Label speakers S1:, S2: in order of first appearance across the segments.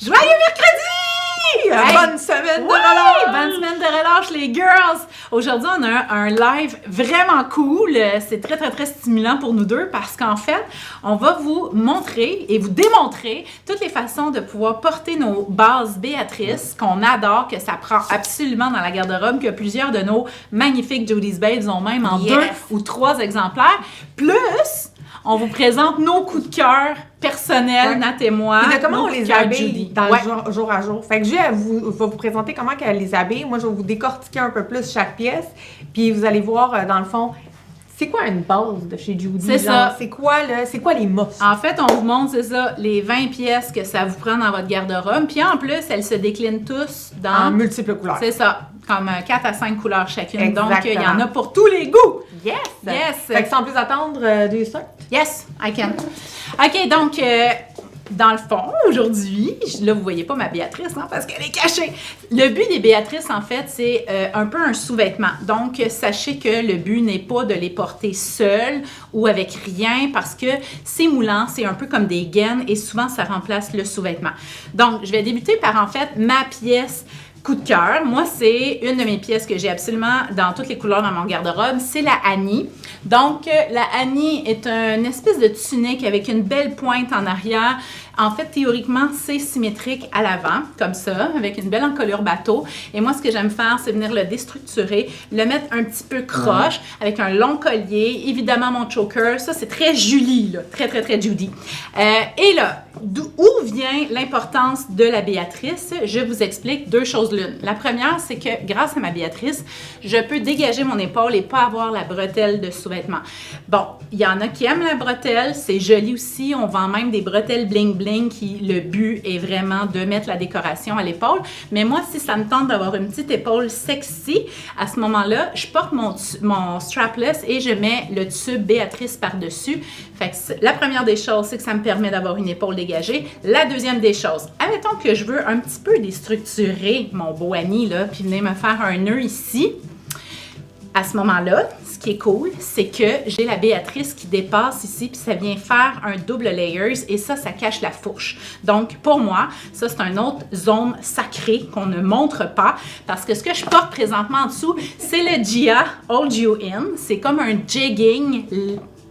S1: Joyeux mercredi!
S2: Hey, bonne semaine de relâche!
S1: Bonne semaine de relâche, les girls! Aujourd'hui, on a un live vraiment cool. C'est très, très, très stimulant pour nous deux parce qu'en fait, on va vous montrer et vous démontrer toutes les façons de pouvoir porter nos bases Béatrice qu'on adore, que ça prend absolument dans la garde-robe, que plusieurs de nos magnifiques Jody's Babes ont même en 2 ou 3 exemplaires. Plus, on vous présente nos coups de cœur personnels, Nat et moi.
S2: Et de comment on les habille dans
S1: le
S2: le jour à jour. Fait que je vais vous présenter comment qu'elle les habille. Moi, je vais vous décortiquer un peu plus chaque pièce. Puis vous allez voir, dans le fond, c'est quoi une base de chez Judy?
S1: C'est ça.
S2: C'est quoi les must?
S1: En fait, on vous montre, c'est ça, les 20 pièces que ça vous prend dans votre garde-robe. Puis en plus, elles se déclinent tous
S2: en multiples couleurs.
S1: C'est ça, comme 4 à 5 couleurs chacune.
S2: Exactement.
S1: Donc, il y en a pour tous les goûts.
S2: Yes!
S1: Yes!
S2: Fait que sans plus attendre, do you start?
S1: Yes, I can. OK, donc, dans le fond, aujourd'hui, là, vous voyez pas ma Béatrice, hein, parce qu'elle est cachée. Le but des Béatrices, en fait, c'est un peu un sous-vêtement. Donc, sachez que le but n'est pas de les porter seules ou avec rien, parce que c'est moulant, c'est un peu comme des gaines, et souvent, ça remplace le sous-vêtement. Donc, je vais débuter par, en fait, ma pièce coup de cœur. Moi, c'est une de mes pièces que j'ai absolument dans toutes les couleurs dans mon garde-robe. C'est la Annie. Donc, la Annie est une espèce de tunique avec une belle pointe en arrière. En fait, théoriquement, c'est symétrique à l'avant, comme ça, avec une belle encolure bateau. Et moi, ce que j'aime faire, c'est venir le déstructurer, le mettre un petit peu croche, avec un long collier, évidemment mon choker. Ça, c'est très Julie, là. Très, très, très Judy. Et là, où vient l'importance de la Béatrice? Je vous explique 2 choses l'une. La première, c'est que grâce à ma Béatrice, je peux dégager mon épaule et pas avoir la bretelle de sous-vêtement. Bon, il y en a qui aiment la bretelle, c'est joli aussi. On vend même des bretelles bling-bling qui, le but est vraiment de mettre la décoration à l'épaule. Mais moi, si ça me tente d'avoir une petite épaule sexy, à ce moment-là, je porte mon strapless et je mets le tube Béatrice par-dessus. Fait que la première des choses, c'est que ça me permet d'avoir une épaule dégagée. La deuxième des choses, admettons que je veux un petit peu déstructurer mon beau Annie, là, puis venir me faire un nœud ici. À ce moment-là, ce qui est cool, c'est que j'ai la Béatrice qui dépasse ici, puis ça vient faire un double layers, et ça cache la fourche. Donc, pour moi, ça, c'est une autre zone sacrée qu'on ne montre pas, parce que ce que je porte présentement en dessous, c'est le Gia Hold You In. C'est comme un jegging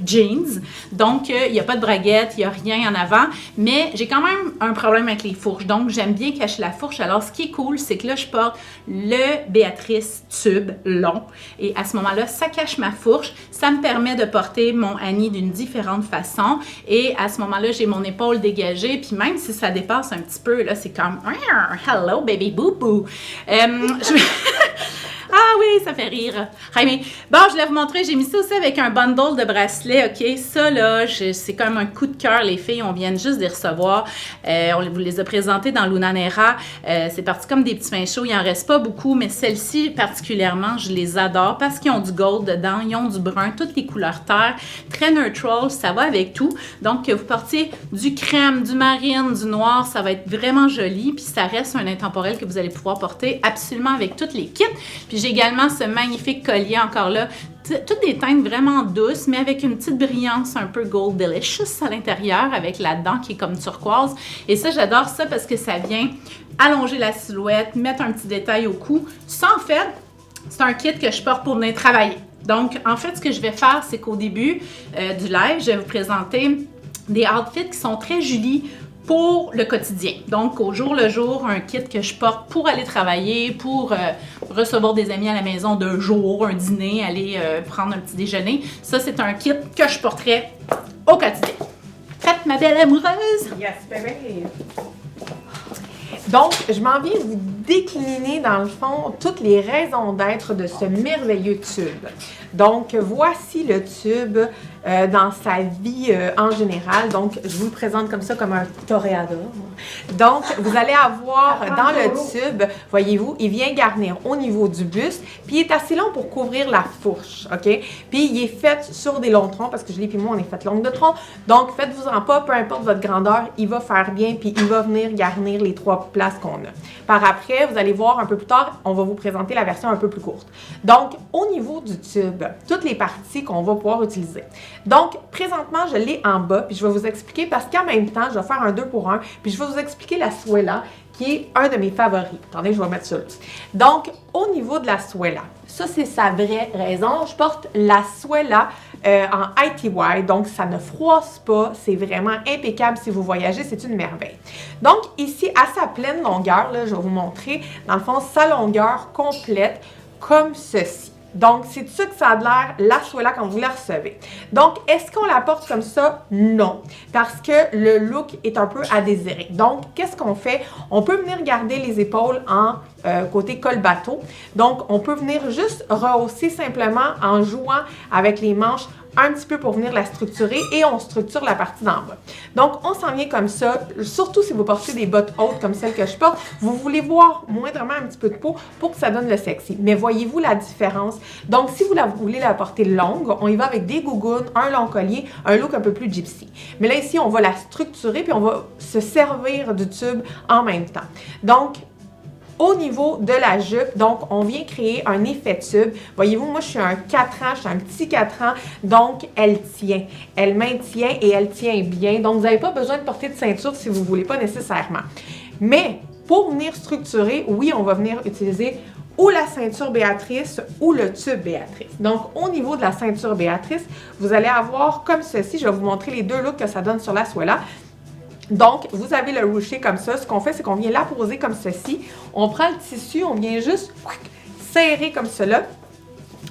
S1: jeans. Donc, il n'y a pas de braguette, il n'y a rien en avant, mais j'ai quand même un problème avec les fourches. Donc, j'aime bien cacher la fourche. Alors, ce qui est cool, c'est que là, je porte le Béatrice tube long. Et à ce moment-là, ça cache ma fourche. Ça me permet de porter mon Annie d'une différente façon. Et à ce moment-là, j'ai mon épaule dégagée. Puis même si ça dépasse un petit peu, là, c'est comme « Hello, baby boo-boo ». Ah oui, ça fait rire. Bon, je voulais vous montrer, j'ai mis ça aussi avec un bundle de bracelets, OK? Ça, là, c'est comme un coup de cœur, les filles, on vient juste de les recevoir. On vous les a présentés dans Lunanera. C'est parti comme des petits pains chauds, il en reste pas beaucoup, mais celles-ci, particulièrement, je les adore parce qu'ils ont du gold dedans, ils ont du brun, toutes les couleurs terre, très neutral, ça va avec tout. Donc, que vous portiez du crème, du marine, du noir, ça va être vraiment joli, puis ça reste un intemporel que vous allez pouvoir porter absolument avec toutes les kits. Puis j'ai également ce magnifique collier encore là, toutes des teintes vraiment douces, mais avec une petite brillance un peu gold delicious à l'intérieur, avec la dent qui est comme turquoise. Et ça, j'adore ça parce que ça vient allonger la silhouette, mettre un petit détail au cou. Ça, en fait, c'est un kit que je porte pour venir travailler. Donc, en fait, ce que je vais faire, c'est qu'au début du live, je vais vous présenter des outfits qui sont très Julie pour le quotidien. Donc, au jour le jour, un kit que je porte pour aller travailler, pour recevoir des amis à la maison de jour, un dîner, aller prendre un petit déjeuner. Ça, c'est un kit que je porterai au quotidien. Prête, ma belle amoureuse?
S2: Yes, baby! Donc, je m'en viens vous décliner, dans le fond, toutes les raisons d'être de ce merveilleux tube. Donc, voici le tube dans sa vie en général. Donc, je vous le présente comme ça, comme un toréador. Donc, vous allez avoir dans le tube, voyez-vous, il vient garnir au niveau du buste, puis il est assez long pour couvrir la fourche, OK? Puis, il est fait sur des longs troncs, parce que Julie et moi, on est fait longue de tronc. Donc, faites-vous-en pas, peu importe votre grandeur, il va faire bien, puis il va venir garnir les 3 places qu'on a. Par après, après, vous allez voir un peu plus tard, on va vous présenter la version un peu plus courte. Donc, au niveau du tube, toutes les parties qu'on va pouvoir utiliser. Donc, présentement, je l'ai en bas, puis je vais vous expliquer, parce qu'en même temps, je vais faire un 2 pour 1, puis je vais vous expliquer la Swella, qui est un de mes favoris. Attendez, je vais mettre ça là. Donc, au niveau de la Swella, ça, c'est sa vraie raison. Je porte la Swella en ITY, donc ça ne froisse pas. C'est vraiment impeccable si vous voyagez, c'est une merveille. Donc, ici, à sa pleine longueur, là, je vais vous montrer, dans le fond, sa longueur complète, comme ceci. Donc, c'est de ça que ça a l'air, la Swella, quand vous la recevez. Donc, est-ce qu'on la porte comme ça? Non, parce que le look est un peu à désirer. Donc, qu'est-ce qu'on fait? On peut venir garder les épaules en côté col bateau. Donc, on peut venir juste rehausser simplement en jouant avec les manches un petit peu pour venir la structurer et on structure la partie d'en bas. Donc, on s'en vient comme ça, surtout si vous portez des bottes hautes comme celles que je porte, vous voulez voir moindrement un petit peu de peau pour que ça donne le sexy. Mais voyez-vous la différence? Donc, si vous voulez la porter longue, on y va avec des gougounes, un long collier, un look un peu plus gypsy. Mais là, ici, on va la structurer puis on va se servir du tube en même temps. Donc, au niveau de la jupe, donc, on vient créer un effet tube. Voyez-vous, moi, je suis un 4 ans, je suis un petit 4 ans, donc elle tient. Elle maintient et elle tient bien. Donc, vous n'avez pas besoin de porter de ceinture si vous ne voulez pas nécessairement. Mais, pour venir structurer, oui, on va venir utiliser ou la ceinture Béatrice ou le tube Béatrice. Donc, au niveau de la ceinture Béatrice, vous allez avoir comme ceci. Je vais vous montrer les deux looks que ça donne sur la Swella. Donc, vous avez le ruché comme ça. Ce qu'on fait, c'est qu'on vient la poser comme ceci. On prend le tissu, on vient juste serrer comme cela,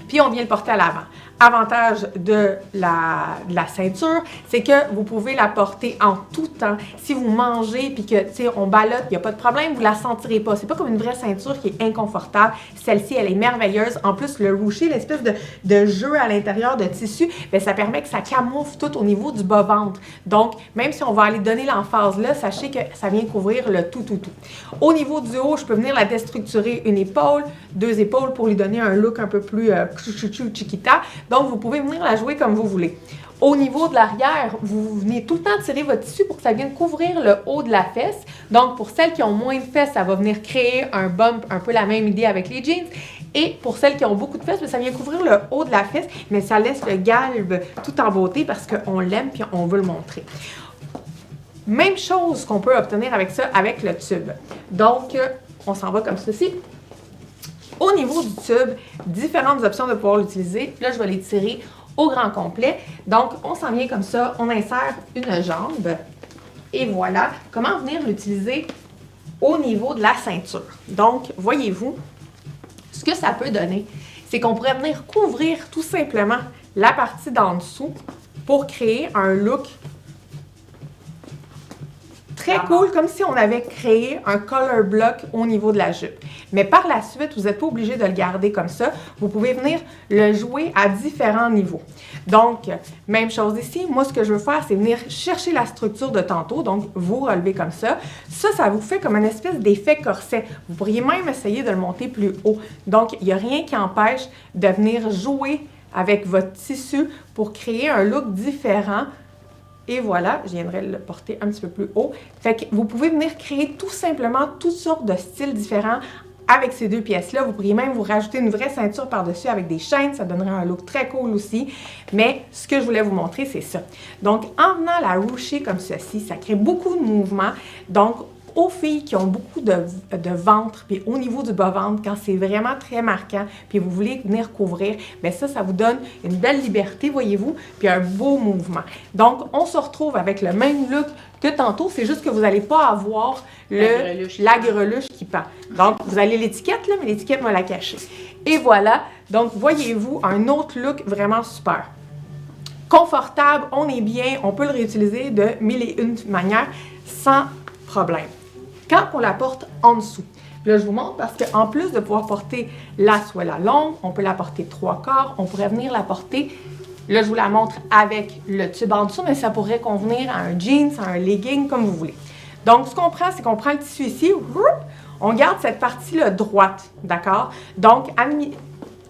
S2: puis on vient le porter à l'avant. Avantage de la ceinture, c'est que vous pouvez la porter en tout temps. Si vous mangez puis que, tu sais, on ballotte, il n'y a pas de problème, vous la sentirez pas. C'est pas comme une vraie ceinture qui est inconfortable. Celle-ci, elle est merveilleuse. En plus, le ruché, l'espèce de jeu à l'intérieur de tissu, bien, ça permet que ça camoufle tout au niveau du bas-ventre. Donc, même si on va aller donner l'emphase là, sachez que ça vient couvrir le tout. Au niveau du haut, je peux venir la déstructurer une épaule, 2 épaules pour lui donner un look un peu plus chiquita. Donc, vous pouvez venir la jouer comme vous voulez. Au niveau de l'arrière, vous venez tout le temps tirer votre tissu pour que ça vienne couvrir le haut de la fesse. Donc, pour celles qui ont moins de fesses, ça va venir créer un bump, un peu la même idée avec les jeans. Et pour celles qui ont beaucoup de fesses, ça vient couvrir le haut de la fesse, mais ça laisse le galbe tout en beauté parce qu'on l'aime et on veut le montrer. Même chose qu'on peut obtenir avec ça, avec le tube. Donc, on s'en va comme ceci. Au niveau du tube, différentes options de pouvoir l'utiliser. Là, je vais les tirer au grand complet. Donc, on s'en vient comme ça, on insère une jambe. Et voilà comment venir l'utiliser au niveau de la ceinture. Donc, voyez-vous, ce que ça peut donner, c'est qu'on pourrait venir couvrir tout simplement la partie d'en dessous pour créer un look très cool, comme si on avait créé un color block au niveau de la jupe. Mais par la suite, vous n'êtes pas obligé de le garder comme ça. Vous pouvez venir le jouer à différents niveaux. Donc, même chose ici. Moi, ce que je veux faire, c'est venir chercher la structure de tantôt. Donc, vous relevez comme ça. Ça vous fait comme une espèce d'effet corset. Vous pourriez même essayer de le monter plus haut. Donc, il n'y a rien qui empêche de venir jouer avec votre tissu pour créer un look différent. Et voilà, je viendrai le porter un petit peu plus haut. Fait que vous pouvez venir créer tout simplement toutes sortes de styles différents avec ces deux pièces-là. Vous pourriez même vous rajouter une vraie ceinture par-dessus avec des chaînes. Ça donnerait un look très cool aussi. Mais ce que je voulais vous montrer, c'est ça. Donc, en venant la rucher comme ceci, ça crée beaucoup de mouvements. Donc, aux filles qui ont beaucoup de ventre, puis au niveau du bas-ventre, quand c'est vraiment très marquant, puis vous voulez venir couvrir, bien ça vous donne une belle liberté, voyez-vous, puis un beau mouvement. Donc, on se retrouve avec le même look que tantôt, c'est juste que vous n'allez pas avoir la greluche qui pend. Donc, vous avez l'étiquette, là, mais l'étiquette va la cacher. Et voilà, donc voyez-vous, un autre look vraiment super. Confortable, on est bien, on peut le réutiliser de mille et une manières sans problème. Quand on la porte en dessous, là je vous montre parce qu'en plus de pouvoir porter la Swella longue, on peut la porter 3/4, on pourrait venir la porter, là je vous la montre avec le tube en dessous, mais ça pourrait convenir à un jeans, à un legging, comme vous voulez. Donc ce qu'on prend, c'est qu'on prend le tissu ici, on garde cette partie-là droite, d'accord? Donc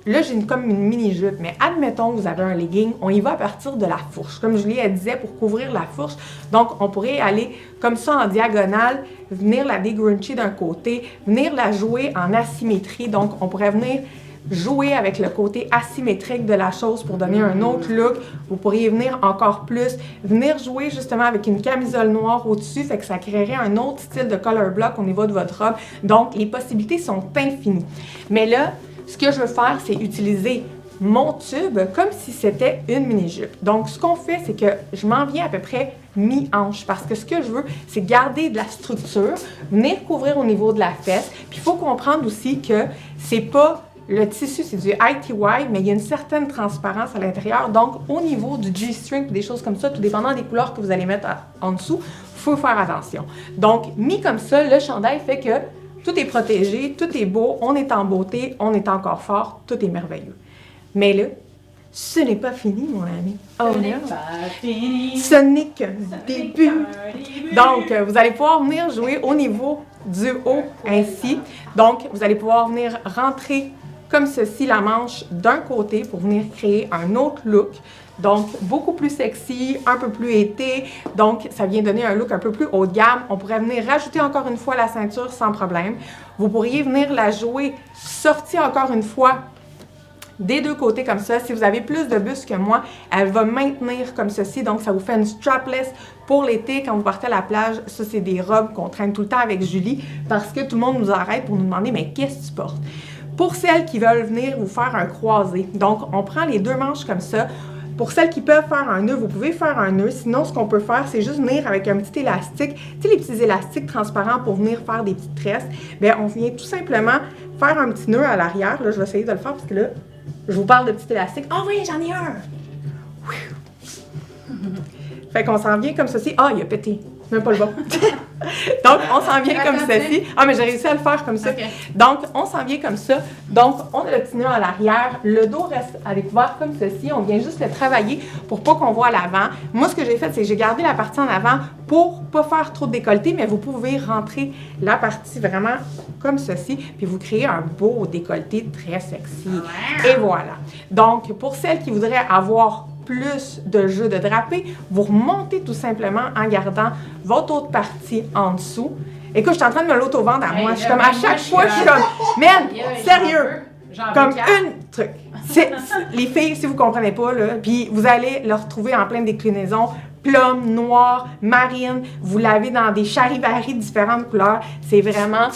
S2: là, j'ai comme une mini-jupe, mais admettons que vous avez un legging, on y va à partir de la fourche. Comme Julie, elle disait, pour couvrir la fourche. Donc, on pourrait aller comme ça en diagonale, venir la dégruncher d'un côté, venir la jouer en asymétrie. Donc, on pourrait venir jouer avec le côté asymétrique de la chose pour donner un autre look. Vous pourriez venir encore plus, venir jouer justement avec une camisole noire au-dessus, fait que ça créerait un autre style de color block au niveau de votre robe. Donc, les possibilités sont infinies. Mais là, ce que je veux faire, c'est utiliser mon tube comme si c'était une mini-jupe. Donc, ce qu'on fait, c'est que je m'en viens à peu près mi-hanche parce que ce que je veux, c'est garder de la structure, venir couvrir au niveau de la fesse. Puis, il faut comprendre aussi que c'est pas le tissu, c'est du ITY, mais il y a une certaine transparence à l'intérieur. Donc, au niveau du G-string, des choses comme ça, tout dépendant des couleurs que vous allez mettre en dessous, il faut faire attention. Donc, mis comme ça, le chandail fait que tout est protégé, tout est beau, on est en beauté, on est encore fort, tout est merveilleux. Mais là, ce n'est pas fini, mon ami. Oh
S1: Ce n'est
S2: non!
S1: pas fini.
S2: Ce n'est qu'un début. Donc, vous allez pouvoir venir jouer au niveau du haut ainsi. Donc, vous allez pouvoir venir rentrer comme ceci la manche d'un côté pour venir créer un autre look. Donc, beaucoup plus sexy, un peu plus été. Donc, ça vient donner un look un peu plus haut de gamme. On pourrait venir rajouter encore une fois la ceinture sans problème. Vous pourriez venir la jouer sortie encore une fois des deux côtés comme ça. Si vous avez plus de buste que moi, elle va maintenir comme ceci. Donc, ça vous fait une strapless pour l'été quand vous partez à la plage. Ça, c'est des robes qu'on traîne tout le temps avec Julie parce que tout le monde nous arrête pour nous demander « Mais qu'est-ce que tu portes? » Pour celles qui veulent venir vous faire un croisé, donc on prend les deux manches comme ça. Pour celles qui peuvent faire un nœud, vous pouvez faire un nœud. Sinon, ce qu'on peut faire, c'est juste venir avec un petit élastique. Tu sais, les petits élastiques transparents pour venir faire des petites tresses. Bien, on vient tout simplement faire un petit nœud à l'arrière. Là, je vais essayer de le faire parce que là, je vous parle de petits élastiques. Ah oui, j'en ai un! Fait qu'on s'en vient comme ceci. Ah, il a pété. Même pas le bon. Donc, on s'en vient comme ceci. Ah, mais j'ai réussi à le faire comme ça.
S1: Okay.
S2: Donc, on s'en vient comme ça. Donc, on a le petit nœud à l'arrière. Le dos reste à découvert comme ceci. On vient juste le travailler pour pas qu'on voit l'avant. Moi, ce que j'ai fait, c'est que j'ai gardé la partie en avant pour pas faire trop de décolleté, mais vous pouvez rentrer la partie vraiment comme ceci, puis vous créez un beau décolleté très sexy. Et voilà. Donc, pour celles qui voudraient avoir plus de jeu de drapé, vous remontez tout simplement en gardant votre autre partie en dessous. Écoute, je suis en train de me l'auto-vendre à moi. Je suis comme, à chaque fois, je suis comme, man, sérieux, comme une truc. Les filles, si vous ne comprenez pas, là, puis vous allez le retrouver en pleine déclinaison, plum, noir, marine, vous l'avez dans des charivari de différentes couleurs. C'est vraiment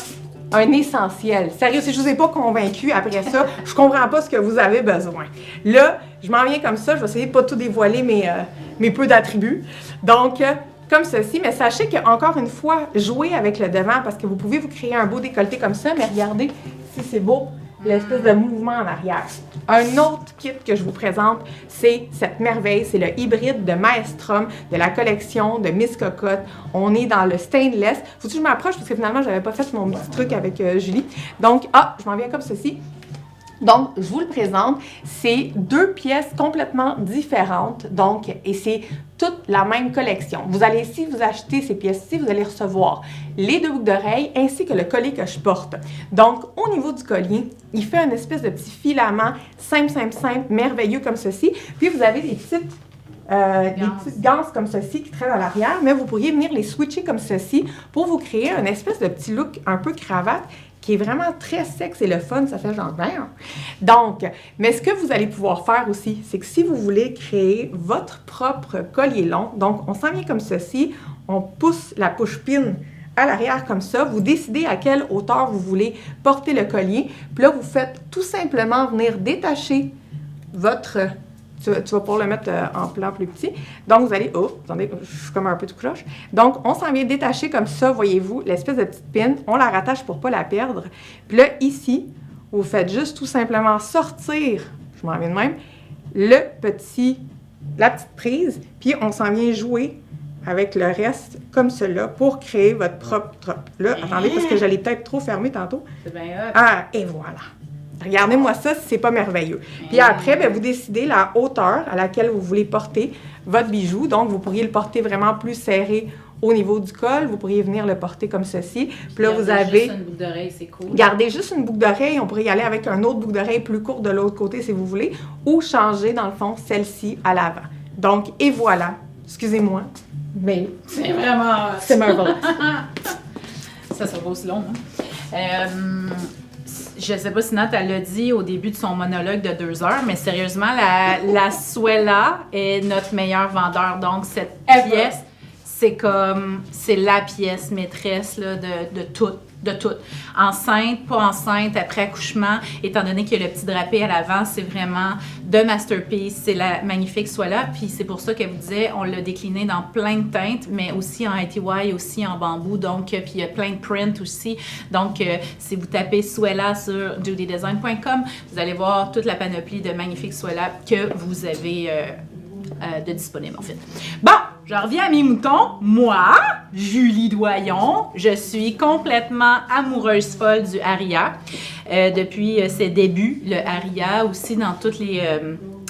S2: un essentiel. Sérieux, si je ne vous ai pas convaincu après ça, je comprends pas ce que vous avez besoin. Là, je m'en viens comme ça, je vais essayer de pas tout dévoiler mes peu d'attributs. Donc, comme ceci, mais sachez qu'encore une fois, jouez avec le devant parce que vous pouvez vous créer un beau décolleté comme ça, mais regardez si c'est beau, l'espèce de mouvement en arrière. Un autre kit que je vous présente, c'est cette merveille, c'est le hybride de Maestrom de la collection de Miss Cocotte. On est dans le stainless. Faut-tu que je m'approche parce que finalement, je n'avais pas fait mon petit truc avec Julie. Donc, je m'en viens comme ceci. Donc, je vous le présente. C'est deux pièces complètement différentes. Donc, et c'est toute la même collection. Vous allez, si vous achetez ces pièces-ci, vous allez recevoir les deux boucles d'oreilles ainsi que le collier que je porte. Donc, au niveau du collier, il fait une espèce de petit filament simple, merveilleux comme ceci. Puis, vous avez des petites ganses comme ceci qui traînent à l'arrière, mais vous pourriez venir les switcher comme ceci pour vous créer un espèce de petit look un peu cravate qui est vraiment très sexe et le fun, ça fait genre bien. Donc, mais ce que vous allez pouvoir faire aussi, c'est que si vous voulez créer votre propre collier long, donc on s'en vient comme ceci, on pousse la push-pin à l'arrière comme ça, vous décidez à quelle hauteur vous voulez porter le collier, puis là, vous faites tout simplement venir détacher votre... Tu vas pouvoir le mettre en plan plus petit. Donc, vous allez... Oh, attendez, je suis comme un peu tout croche. Donc, on s'en vient détacher comme ça, voyez-vous, l'espèce de petite pin. On la rattache pour ne pas la perdre. Puis là, ici, vous faites juste tout simplement sortir, je m'en viens de même, la petite prise. Puis, on s'en vient jouer avec le reste comme cela pour créer votre propre drop. Là, attendez, parce que je l'ai peut-être trop fermé tantôt.
S1: C'est bien hot.
S2: Ah, et voilà. Regardez-moi ça si c'est pas merveilleux. Puis après, bien, vous décidez la hauteur à laquelle vous voulez porter votre bijou. Donc, vous pourriez le porter vraiment plus serré au niveau du col. Vous pourriez venir le porter comme ceci. Puis là, vous
S1: Garder
S2: avez...
S1: juste une boucle d'oreille, c'est cool.
S2: Gardez juste une boucle d'oreille. On pourrait y aller avec un autre boucle d'oreille plus court de l'autre côté si vous voulez. Ou changer, dans le fond, celle-ci à l'avant. Donc, et voilà. Excusez-moi. Mais
S1: c'est vraiment...
S2: c'est marvelous.
S1: Ça sera pas aussi long, hein? Je sais pas si Nat, elle l'a dit au début de son monologue de 2 heures, mais sérieusement, la Suela est notre meilleur vendeur. Donc, cette pièce, c'est la pièce maîtresse là, de tout. De tout. Enceinte, pas enceinte, après accouchement, étant donné qu'il y a le petit drapé à l'avant, c'est vraiment de masterpiece. C'est la magnifique Suela. Puis c'est pour ça qu'elle vous disait, on l'a décliné dans plein de teintes, mais aussi en ITY, aussi en bambou. Donc, puis il y a plein de prints aussi. Donc, si vous tapez Suela sur judydesign.com, vous allez voir toute la panoplie de magnifiques Suela que vous avez de disponible, en fait. Bon! Je reviens à mes moutons. Moi, Julie Doyon, je suis complètement amoureuse folle du Aria. Depuis ses débuts, le Aria aussi dans toutes les...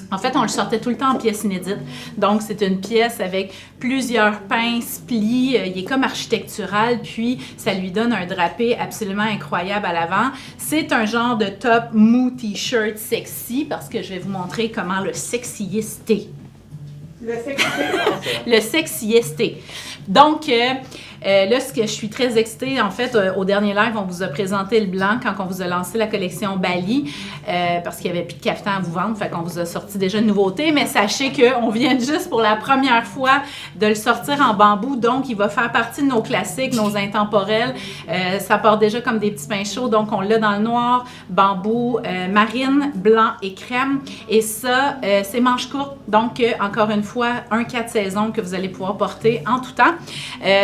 S1: En fait, on le sortait tout le temps en pièce inédite. Donc, c'est une pièce avec plusieurs pinces, plis. Il est comme architectural, puis ça lui donne un drapé absolument incroyable à l'avant. C'est un genre de top mou t-shirt sexy, parce que je vais vous montrer comment le sexiester. Le sexiesté. Donc, là, ce que je suis très excitée, en fait, au dernier live, on vous a présenté le blanc quand on vous a lancé la collection Bali, parce qu'il n'y avait plus de cafetan à vous vendre, fait qu'on vous a sorti déjà une nouveauté, mais sachez qu'on vient juste pour la première fois de le sortir en bambou, donc il va faire partie de nos classiques, nos intemporels. Ça part déjà comme des petits pains chauds, donc on l'a dans le noir, bambou, marine, blanc et crème, et ça, c'est manches courtes, donc encore une fois, un 4 saisons que vous allez pouvoir porter en tout temps.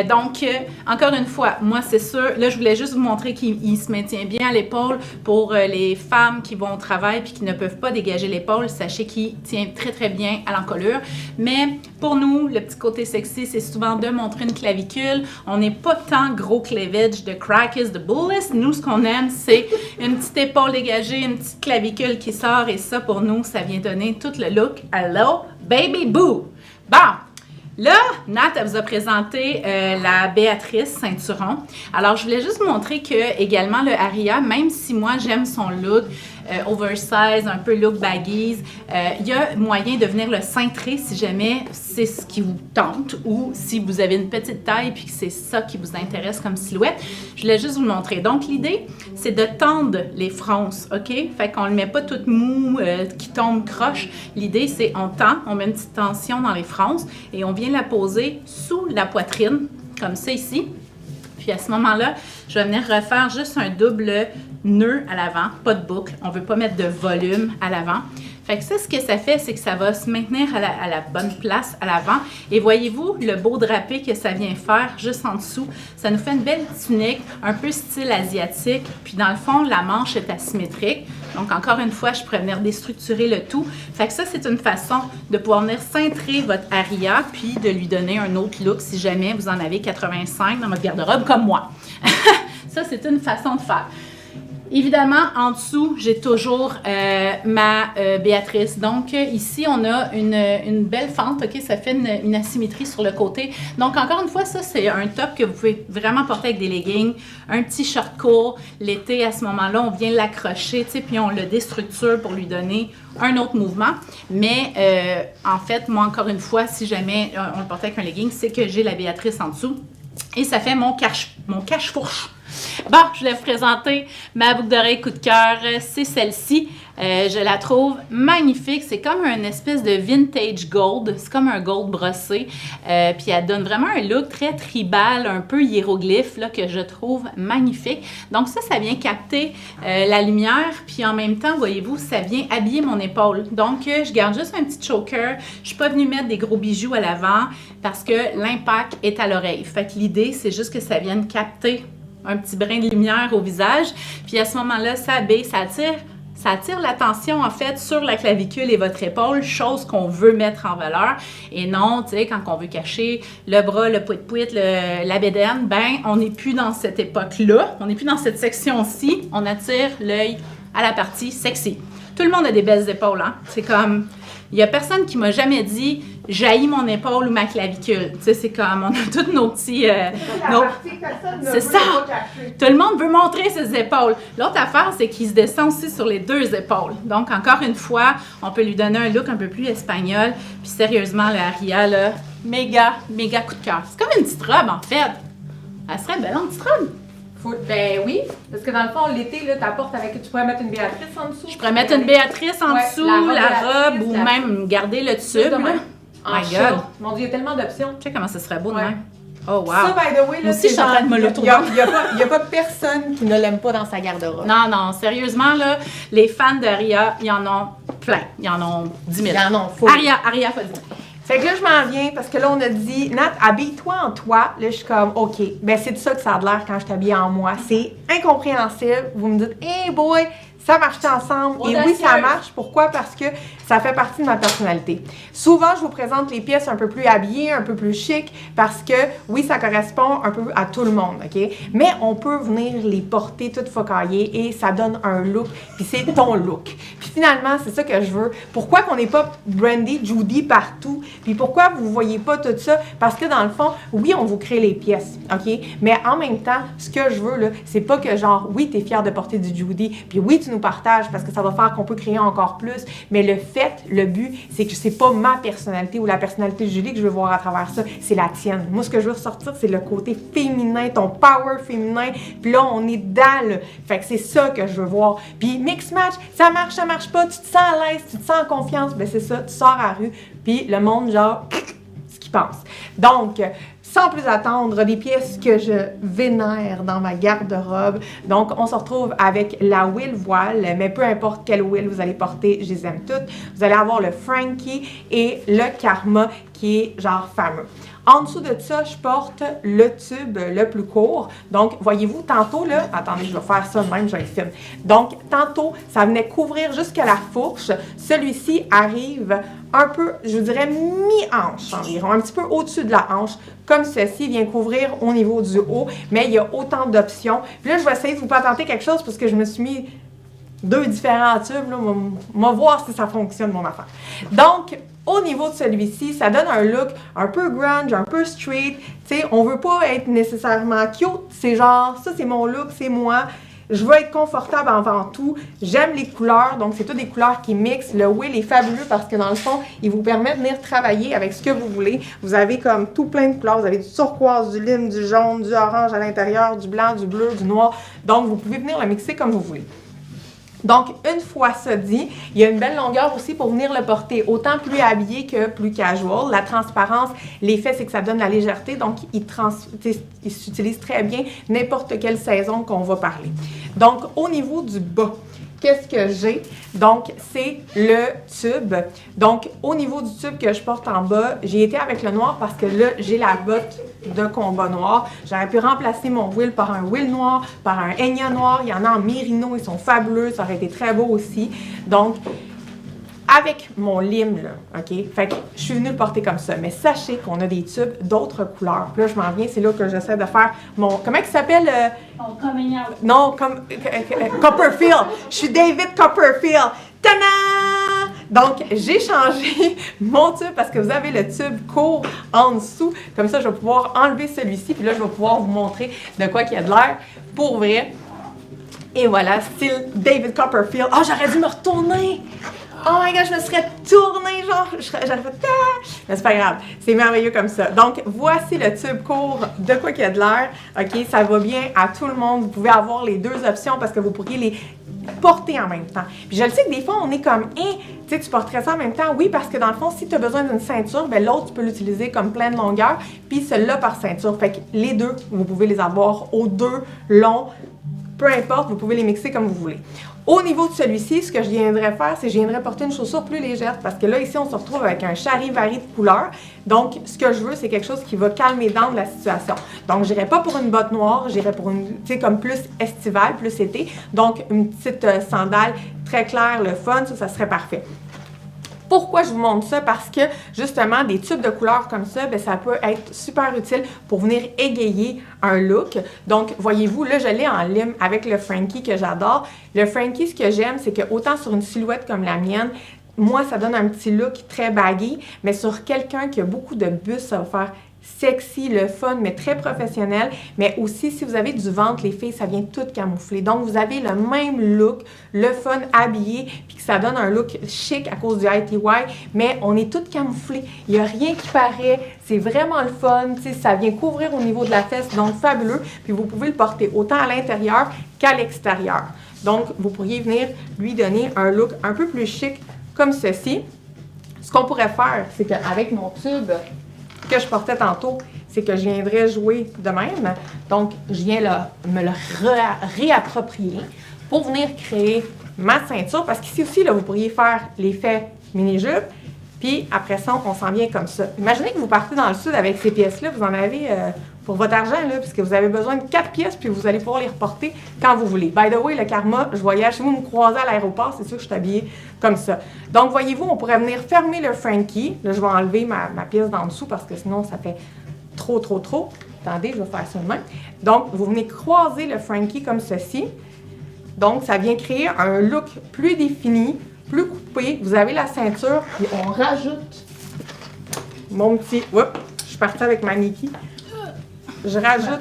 S1: Donc, encore une fois, moi, c'est sûr, là, je voulais juste vous montrer qu'il se maintient bien à l'épaule. Pour les femmes qui vont au travail puis qui ne peuvent pas dégager l'épaule, sachez qu'il tient très, très bien à l'encolure. Mais pour nous, le petit côté sexy, c'est souvent de montrer une clavicule. On n'est pas tant gros cleavage de crack is the bullest. Nous, ce qu'on aime, c'est une petite épaule dégagée, une petite clavicule qui sort. Et ça, pour nous, ça vient donner tout le look. Hello, baby boo! Bon! Là, Nat, elle vous a présenté la Béatrice ceinturon. Alors, je voulais juste vous montrer que également le Aria, même si moi j'aime son look oversize, un peu look baggies, il y a moyen de venir le cintrer si jamais c'est ce qui vous tente ou si vous avez une petite taille puis que c'est ça qui vous intéresse comme silhouette. Je voulais juste vous le montrer. Donc, l'idée, c'est de tendre les fronces, OK? Fait qu'on ne le met pas tout mou, qui tombe croche. L'idée, c'est on tend, on met une petite tension dans les fronces et on vient la poser sous la poitrine, comme ça ici. Puis à ce moment-là, je vais venir refaire juste un double nœud à l'avant, pas de boucle. On ne veut pas mettre de volume à l'avant. Fait que ça, ce que ça fait, c'est que ça va se maintenir à la bonne place à l'avant. Et voyez-vous le beau drapé que ça vient faire juste en dessous? Ça nous fait une belle tunique, un peu style asiatique. Puis dans le fond, la manche est asymétrique. Donc encore une fois, je pourrais venir déstructurer le tout. Fait que ça, c'est une façon de pouvoir venir cintrer votre Aria puis de lui donner un autre look si jamais vous en avez 85 dans votre garde-robe comme moi. Ça, c'est une façon de faire. Évidemment, en dessous, j'ai toujours ma Béatrice. Donc, ici, on a une belle fente, OK? Ça fait une asymétrie sur le côté. Donc, encore une fois, ça, c'est un top que vous pouvez vraiment porter avec des leggings, un petit short court. L'été, à ce moment-là, on vient l'accrocher, tu sais, puis on le déstructure pour lui donner un autre mouvement. Mais, en fait, moi, encore une fois, si jamais on le portait avec un legging, c'est que j'ai la Béatrice en dessous. Et ça fait mon cache-fourche. Bon, je vais vous présenter ma boucle d'oreille coup de cœur. C'est celle-ci. Je la trouve magnifique. C'est comme une espèce de vintage gold. C'est comme un gold brossé. Puis elle donne vraiment un look très tribal, un peu hiéroglyphe, là, que je trouve magnifique. Donc ça vient capter la lumière. Puis en même temps, voyez-vous, ça vient habiller mon épaule. Donc, je garde juste un petit choker. Je suis pas venue mettre des gros bijoux à l'avant parce que l'impact est à l'oreille. Fait que l'idée, c'est juste que ça vienne capter un petit brin de lumière au visage. Puis à ce moment-là, ça attire l'attention, en fait, sur la clavicule et votre épaule, chose qu'on veut mettre en valeur. Et non, tu sais, quand on veut cacher le bras, le pouit-pouit, la bédaine, ben, on n'est plus dans cette époque-là. On n'est plus dans cette section-ci. On attire l'œil à la partie sexy. Tout le monde a des belles épaules, hein? C'est comme... Il y a personne qui m'a jamais dit « j'haïs mon épaule ou ma clavicule ». Tu sais, c'est comme, on a tous nos petits... C'est ça! Tout le monde veut montrer ses épaules. L'autre affaire, c'est qu'il se descend aussi sur les 2 épaules. Donc, encore une fois, on peut lui donner un look un peu plus espagnol. Puis sérieusement, le Aria, là, méga coup de cœur. C'est comme une petite robe, en fait. Elle serait belle en petite robe.
S2: Ben oui, parce que dans le fond, l'été, là, t'apportes avec... Tu pourrais mettre une Béatrice en dessous.
S1: Je pourrais mettre une Béatrice en dessous, la robe, ou même garder le tube. Là.
S2: My God! Mon Dieu, il y a tellement d'options.
S1: Tu sais comment ça serait beau de même? Oh, wow!
S2: Ça, by the way, là,
S1: moi aussi, je suis en train de me le trouver.
S2: Il n'y a pas personne qui ne l'aime pas dans sa garde-robe.
S1: Non, sérieusement, là, les fans d'Aria, ils en ont plein. Ils en ont 10 000.
S2: Ils en ont fou.
S1: Aria, faut dire.
S2: Fait que là, je m'en viens parce que là, on a dit, Nat, habille-toi en toi. Là, je suis comme, OK. Ben, c'est de ça que ça a l'air quand je t'habille en moi. C'est incompréhensible. Vous me dites, hey boy, ça marche ensemble. Et oui, ça marche. Pourquoi? Parce que ça fait partie de ma personnalité. Souvent, je vous présente les pièces un peu plus habillées, un peu plus chic, parce que oui, ça correspond un peu à tout le monde, OK? Mais on peut venir les porter toutes focaillées et ça donne un look, puis c'est ton look. Puis finalement, c'est ça que je veux. Pourquoi qu'on n'est pas Brandy, Judy partout? Puis pourquoi vous ne voyez pas tout ça? Parce que dans le fond, oui, on vous crée les pièces, OK? Mais en même temps, ce que je veux, là, c'est pas que genre, oui, tu es fier de porter du Judy, puis oui, tu nous partages parce que ça va faire qu'on peut créer encore plus, mais le but, c'est que c'est pas ma personnalité ou la personnalité de Julie que je veux voir à travers ça, c'est la tienne. Moi, ce que je veux ressortir, c'est le côté féminin, ton power féminin, puis là, on est dans le... Fait que c'est ça que je veux voir. Puis mix-match, ça marche pas, tu te sens à l'aise, tu te sens en confiance, ben c'est ça, tu sors à la rue, puis le monde, genre, ce qu'il pense. Donc, sans plus attendre, des pièces que je vénère dans ma garde-robe. Donc, on se retrouve avec la Will Voile, mais peu importe quelle Will vous allez porter, je les aime toutes. Vous allez avoir le Frankie et le Karma qui est genre fameux. En dessous de ça, je porte le tube le plus court. Donc, voyez-vous, tantôt, là, attendez, je vais faire ça de même, je vais le filmer. Donc, tantôt, ça venait couvrir jusqu'à la fourche. Celui-ci arrive un peu, je vous dirais, mi-hanche environ, un petit peu au-dessus de la hanche. Comme ceci vient couvrir au niveau du haut, mais il y a autant d'options. Puis là, je vais essayer de vous patenter quelque chose parce que je me suis mis 2 différents tubes. Là, on va voir si ça fonctionne, mon affaire. Donc, au niveau de celui-ci, ça donne un look un peu grunge, un peu street. Tu sais, on veut pas être nécessairement cute. C'est genre, ça c'est mon look, c'est moi. Je veux être confortable avant tout. J'aime les couleurs, donc c'est toutes des couleurs qui mixent. Le Will est fabuleux parce que dans le fond, il vous permet de venir travailler avec ce que vous voulez. Vous avez comme tout plein de couleurs. Vous avez du turquoise, du lime, du jaune, du orange à l'intérieur, du blanc, du bleu, du noir. Donc, vous pouvez venir le mixer comme vous voulez. Donc, une fois ça dit, il y a une belle longueur aussi pour venir le porter, autant plus habillé que plus casual. La transparence, l'effet, c'est que ça donne la légèreté, donc il s'utilise très bien n'importe quelle saison qu'on va parler. Donc, au niveau du bas, qu'est-ce que j'ai? Donc, c'est le tube. Donc, au niveau du tube que je porte en bas, j'ai été avec le noir parce que là, j'ai la botte de combat noir. J'aurais pu remplacer mon Will par un Will noir, par un Enya noir. Il y en a en mérino, ils sont fabuleux. Ça aurait été très beau aussi. Donc, avec mon lime, là, OK? Fait que je suis venue le porter comme ça. Mais sachez qu'on a des tubes d'autres couleurs. Puis là, je m'en viens, c'est là que j'essaie de faire mon... Comment il s'appelle? Non, comme... Copperfield. Je suis David Copperfield. Tada! Donc, j'ai changé mon tube parce que vous avez le tube court en dessous. Comme ça, je vais pouvoir enlever celui-ci. Puis là, je vais pouvoir vous montrer de quoi qu'il y a de l'air pour vrai. Et voilà, style David Copperfield. Oh, j'aurais dû me retourner! Oh my God, je me serais tournée, genre, j'aurais fait « Ah! » Mais c'est pas grave, c'est merveilleux comme ça. Donc, voici le tube court de quoi qu'il y a de l'air. OK, ça va bien à tout le monde. Vous pouvez avoir les 2 options parce que vous pourriez les porter en même temps. Puis je le sais que des fois, on est comme « Hein, tu sais, tu porterais ça en même temps? » Oui, parce que dans le fond, si tu as besoin d'une ceinture, ben l'autre, tu peux l'utiliser comme pleine longueur, puis celui-là par ceinture. Fait que les 2, vous pouvez les avoir aux 2 longs. Peu importe, vous pouvez les mixer comme vous voulez. Au niveau de celui-ci, ce que je viendrais faire, c'est que je viendrais porter une chaussure plus légère parce que là, ici, on se retrouve avec un charivari de couleurs. Donc, ce que je veux, c'est quelque chose qui va calmer down la situation. Donc, je n'irai pas pour une botte noire, j'irai pour une, tu sais, comme plus estivale, plus été. Donc, une petite sandale très claire, le fun, ça serait parfait. Pourquoi je vous montre ça? Parce que, justement, des tubes de couleurs comme ça, bien, ça peut être super utile pour venir égayer un look. Donc, voyez-vous, là, je l'ai en lime avec le Frankie que j'adore. Le Frankie, ce que j'aime, c'est que autant sur une silhouette comme la mienne, moi, ça donne un petit look très baggy, mais sur quelqu'un qui a beaucoup de bustes, ça va faire sexy, le fun, mais très professionnel. Mais aussi, si vous avez du ventre, les filles, ça vient tout camoufler. Donc, vous avez le même look, le fun habillé, puis que ça donne un look chic à cause du ITY, mais on est toutes camouflées. Il n'y a rien qui paraît. C'est vraiment le fun. Tu sais, ça vient couvrir au niveau de la fesse, donc fabuleux. Puis, vous pouvez le porter autant à l'intérieur qu'à l'extérieur. Donc, vous pourriez venir lui donner un look un peu plus chic comme ceci. Ce qu'on pourrait faire, c'est qu'avec mon tube que je portais tantôt, c'est que je viendrais jouer de même. Donc, je viens me le réapproprier pour venir créer ma ceinture. Parce qu'ici aussi, là, vous pourriez faire l'effet mini-jupe. Puis après ça, on s'en vient comme ça. Imaginez que vous partez dans le sud avec ces pièces-là. Vous en avez pour votre argent, là, puisque vous avez besoin de 4 pièces, puis vous allez pouvoir les reporter quand vous voulez. By the way, le karma, je voyage. Si vous me croisez à l'aéroport, c'est sûr que je suis habillée comme ça. Donc, voyez-vous, on pourrait venir fermer le Frankie. Là, je vais enlever ma pièce d'en dessous parce que sinon, ça fait trop. Attendez, je vais faire ça de même. Donc, vous venez croiser le Frankie comme ceci. Donc, ça vient créer un look plus défini, plus coupé. Vous avez la ceinture, puis on rajoute mon petit... Oups, je suis partie avec ma Nikki. Je rajoute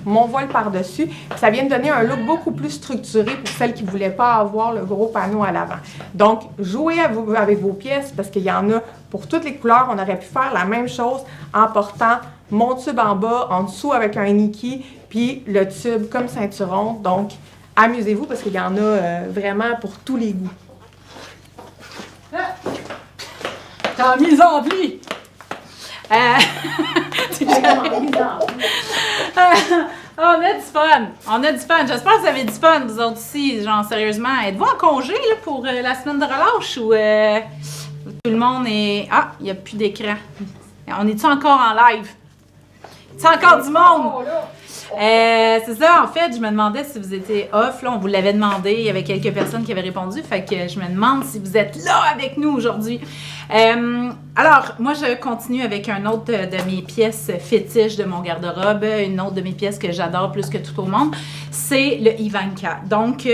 S2: mon voile par-dessus. Ça vient de donner un look beaucoup plus structuré pour celles qui ne voulaient pas avoir le gros panneau à l'avant. Donc, jouez avec vos pièces parce qu'il y en a pour toutes les couleurs. On aurait pu faire la même chose en portant mon tube en bas, en dessous avec un Nikki, puis le tube comme ceinturon. Donc, amusez-vous parce qu'il y en a vraiment pour tous les goûts.
S1: T'as mise en pli! On a du fun! On a du fun! J'espère que vous avez du fun, vous autres aussi. Genre, sérieusement, êtes-vous en congé là, pour la semaine de relâche ou tout le monde est... Ah, il n'y a plus d'écran. On est-tu encore en live? C'est encore du monde! C'est ça, en fait, je me demandais si vous étiez off. Là, on vous l'avait demandé. Il y avait quelques personnes qui avaient répondu. Fait que je me demande si vous êtes là avec nous aujourd'hui. Alors, moi, je continue avec un autre de mes pièces fétiches de mon garde-robe. Une autre de mes pièces que j'adore plus que tout au monde. C'est le Ivanka. Donc,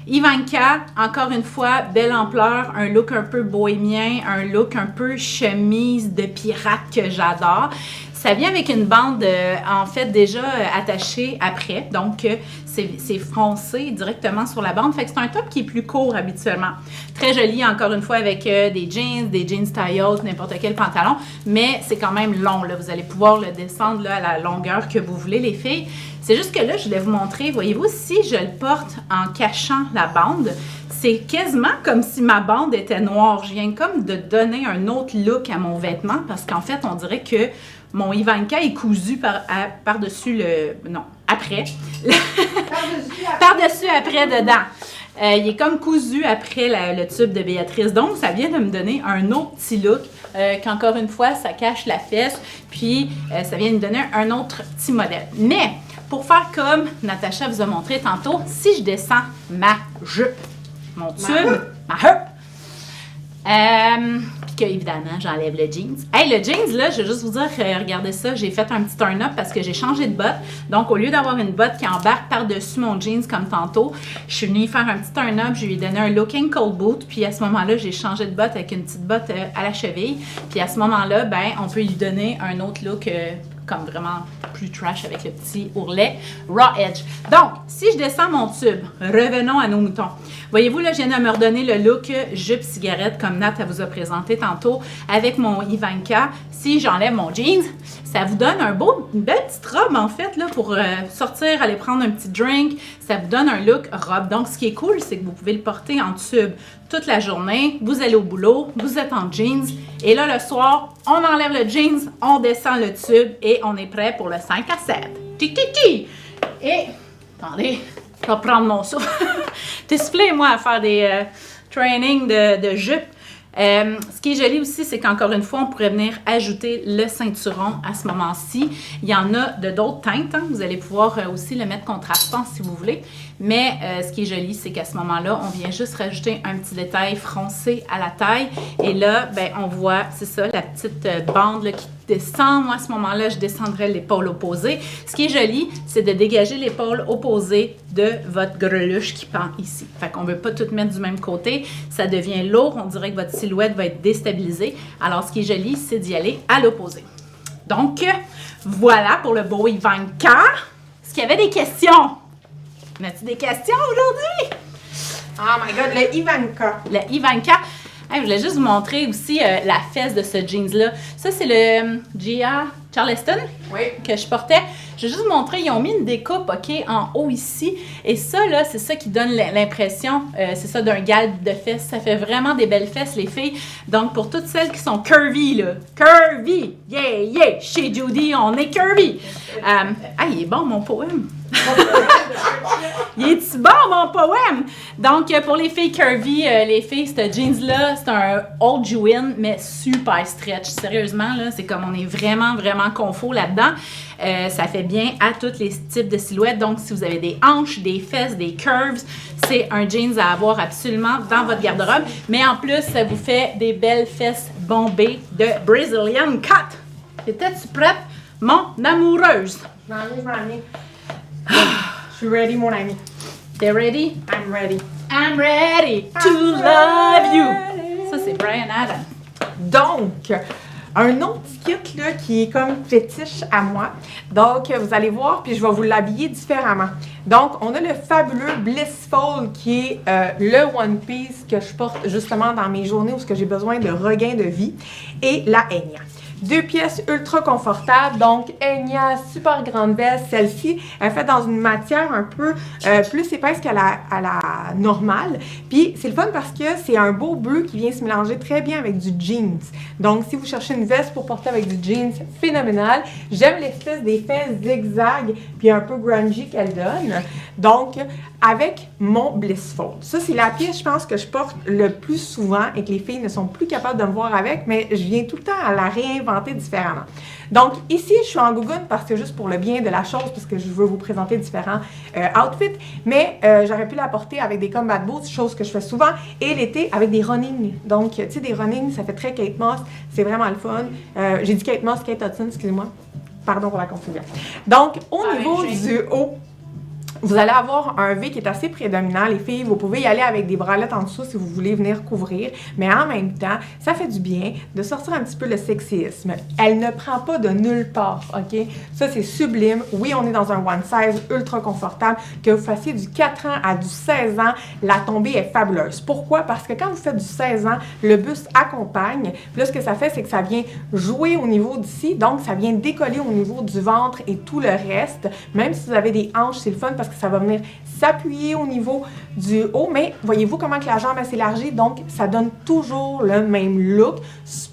S1: Ivanka, encore une fois, belle ampleur, un look un peu bohémien, un look un peu chemise de pirate que j'adore. Ça vient avec une bande, en fait, déjà attachée après. Donc, c'est froncé directement sur la bande. Fait que c'est un top qui est plus court habituellement. Très joli, encore une fois, avec des jeans style haute, n'importe quel pantalon. Mais c'est quand même long, là. Vous allez pouvoir le descendre là, à la longueur que vous voulez, les filles. C'est juste que là, je voulais vous montrer, voyez-vous, si je le porte en cachant la bande, c'est quasiment comme si ma bande était noire. Je viens comme de donner un autre look à mon vêtement parce qu'en fait, on dirait que mon Ivanka est cousu par-dessus le... Non, après. Par-dessus après dedans. Il est comme cousu après le tube de Béatrice. Donc, ça vient de me donner un autre petit look qu'encore une fois, ça cache la fesse. Puis, ça vient de me donner un autre petit modèle. Mais, pour faire comme Natacha vous a montré tantôt, si je descends ma jupe, mon tube, ma jupe, puis que, évidemment, j'enlève le jeans. Hey, le jeans, là, je vais juste vous dire, regardez ça, j'ai fait un petit turn-up parce que j'ai changé de botte. Donc, au lieu d'avoir une botte qui embarque par-dessus mon jeans comme tantôt, je suis venue faire un petit turn-up, je lui ai donné un looking cold boot, puis à ce moment-là, j'ai changé de botte avec une petite botte à la cheville. Puis à ce moment-là, ben, on peut lui donner un autre look comme vraiment plus trash avec le petit ourlet Raw Edge. Donc, si je descends mon tube, revenons à nos moutons. Voyez-vous, là, je viens de me redonner le look jupe cigarette comme Nat elle vous a présenté tantôt avec mon Ivanka. Si j'enlève mon jeans, ça vous donne une belle petite robe en fait là pour sortir, aller prendre un petit drink. Ça vous donne un look robe. Donc, ce qui est cool, c'est que vous pouvez le porter en tube toute la journée. Vous allez au boulot, vous êtes en jeans. Et là, le soir, on enlève le jeans, on descend le tube et on est prêt pour le 5 à 7. Tiki! Et, attendez, je vais prendre mon souffle. T'es soufflé, moi, à faire des trainings de jupe. Ce qui est joli aussi, c'est qu'encore une fois, on pourrait venir ajouter le ceinturon à ce moment-ci. Il y en a de d'autres teintes. Hein. Vous allez pouvoir aussi le mettre contrastant si vous voulez. Mais ce qui est joli, c'est qu'à ce moment-là, on vient juste rajouter un petit détail froncé à la taille. Et là, ben, on voit, c'est ça, la petite bande là, qui descendre. Moi, à ce moment-là, je descendrai l'épaule opposée. Ce qui est joli, c'est de dégager l'épaule opposée de votre greluche qui pend ici. Fait qu'on ne veut pas tout mettre du même côté. Ça devient lourd. On dirait que votre silhouette va être déstabilisée. Alors, ce qui est joli, c'est d'y aller à l'opposé. Donc, voilà pour le beau Ivanka. Est-ce qu'il y avait des questions? Y a-t-il des questions aujourd'hui?
S2: Oh my God, le Ivanka.
S1: Le Ivanka. Hey, je voulais juste vous montrer aussi la fesse de ce jeans-là. Ça, c'est le Gia Charleston que je portais. Je vais juste vous montrer, ils ont mis une découpe, OK, en haut ici. Et ça, là, c'est ça qui donne l'impression, c'est ça, d'un galbe de fesses. Ça fait vraiment des belles fesses, les filles. Donc, pour toutes celles qui sont curvy, là, curvy, yeah, yeah, chez Judy, on est curvy. Ah, il est bon, mon poème. Il est-tu bon, mon poème? Donc, pour les filles curvy, les filles, ce jeans-là, c'est un old Juin, mais super stretch. Sérieusement, là, c'est comme on est vraiment, vraiment confort là-dedans. Ça fait bien à tous les types de silhouettes. Donc, si vous avez des hanches, des fesses, des curves, c'est un jeans à avoir absolument dans votre garde-robe. Mais en plus, ça vous fait des belles fesses bombées de Brazilian cut. Étais-tu prête, mon amoureuse?
S2: Je m'en ai. Je suis ready, mon ami.
S1: T'es ready?
S2: I'm ready.
S1: I'm ready to love you. Ça, c'est Bryan Adams.
S2: Donc, un autre kit là, qui est comme fétiche à moi. Donc, vous allez voir, puis je vais vous l'habiller différemment. Donc, on a le fabuleux Blissful qui est le One Piece que je porte justement dans mes journées où j'ai besoin de regain de vie. Et la Enya. 2 pièces ultra confortables, donc Enya, super grande veste. Celle-ci, elle est faite dans une matière un peu plus épaisse qu'à la normale. Puis c'est le fun parce que c'est un beau bleu qui vient se mélanger très bien avec du jeans. Donc si vous cherchez une veste pour porter avec du jeans, phénoménal. J'aime l'espèce d'effet zigzag puis un peu grungy qu'elle donne. Donc avec mon Blissful. Ça, c'est la pièce, je pense, que je porte le plus souvent et que les filles ne sont plus capables de me voir avec, mais je viens tout le temps à la réinventer différemment. Donc, ici, je suis en gougoune parce que juste pour le bien de la chose, parce que je veux vous présenter différents outfits, mais j'aurais pu la porter avec des combat boots, chose que je fais souvent, et l'été avec des running. Donc, tu sais, des running, ça fait très Kate Moss, c'est vraiment le fun. J'ai dit Kate Moss, Kate Hudson, excusez-moi. Pardon pour la confusion. Donc, au niveau du haut, vous allez avoir un V qui est assez prédominant. Les filles, vous pouvez y aller avec des bralettes en dessous si vous voulez venir couvrir. Mais en même temps, ça fait du bien de sortir un petit peu le sexisme. Elle ne prend pas de nulle part, OK? Ça, c'est sublime. Oui, on est dans un one size ultra confortable. Que vous fassiez du 4 ans à du 16 ans, la tombée est fabuleuse. Pourquoi? Parce que quand vous faites du 16 ans, le buste accompagne. Puis là, ce que ça fait, c'est que ça vient jouer au niveau d'ici. Donc, ça vient décoller au niveau du ventre et tout le reste. Même si vous avez des hanches, c'est le fun parce que ça va venir s'appuyer au niveau du haut, mais voyez-vous comment que la jambe s'élargit, donc ça donne toujours le même look,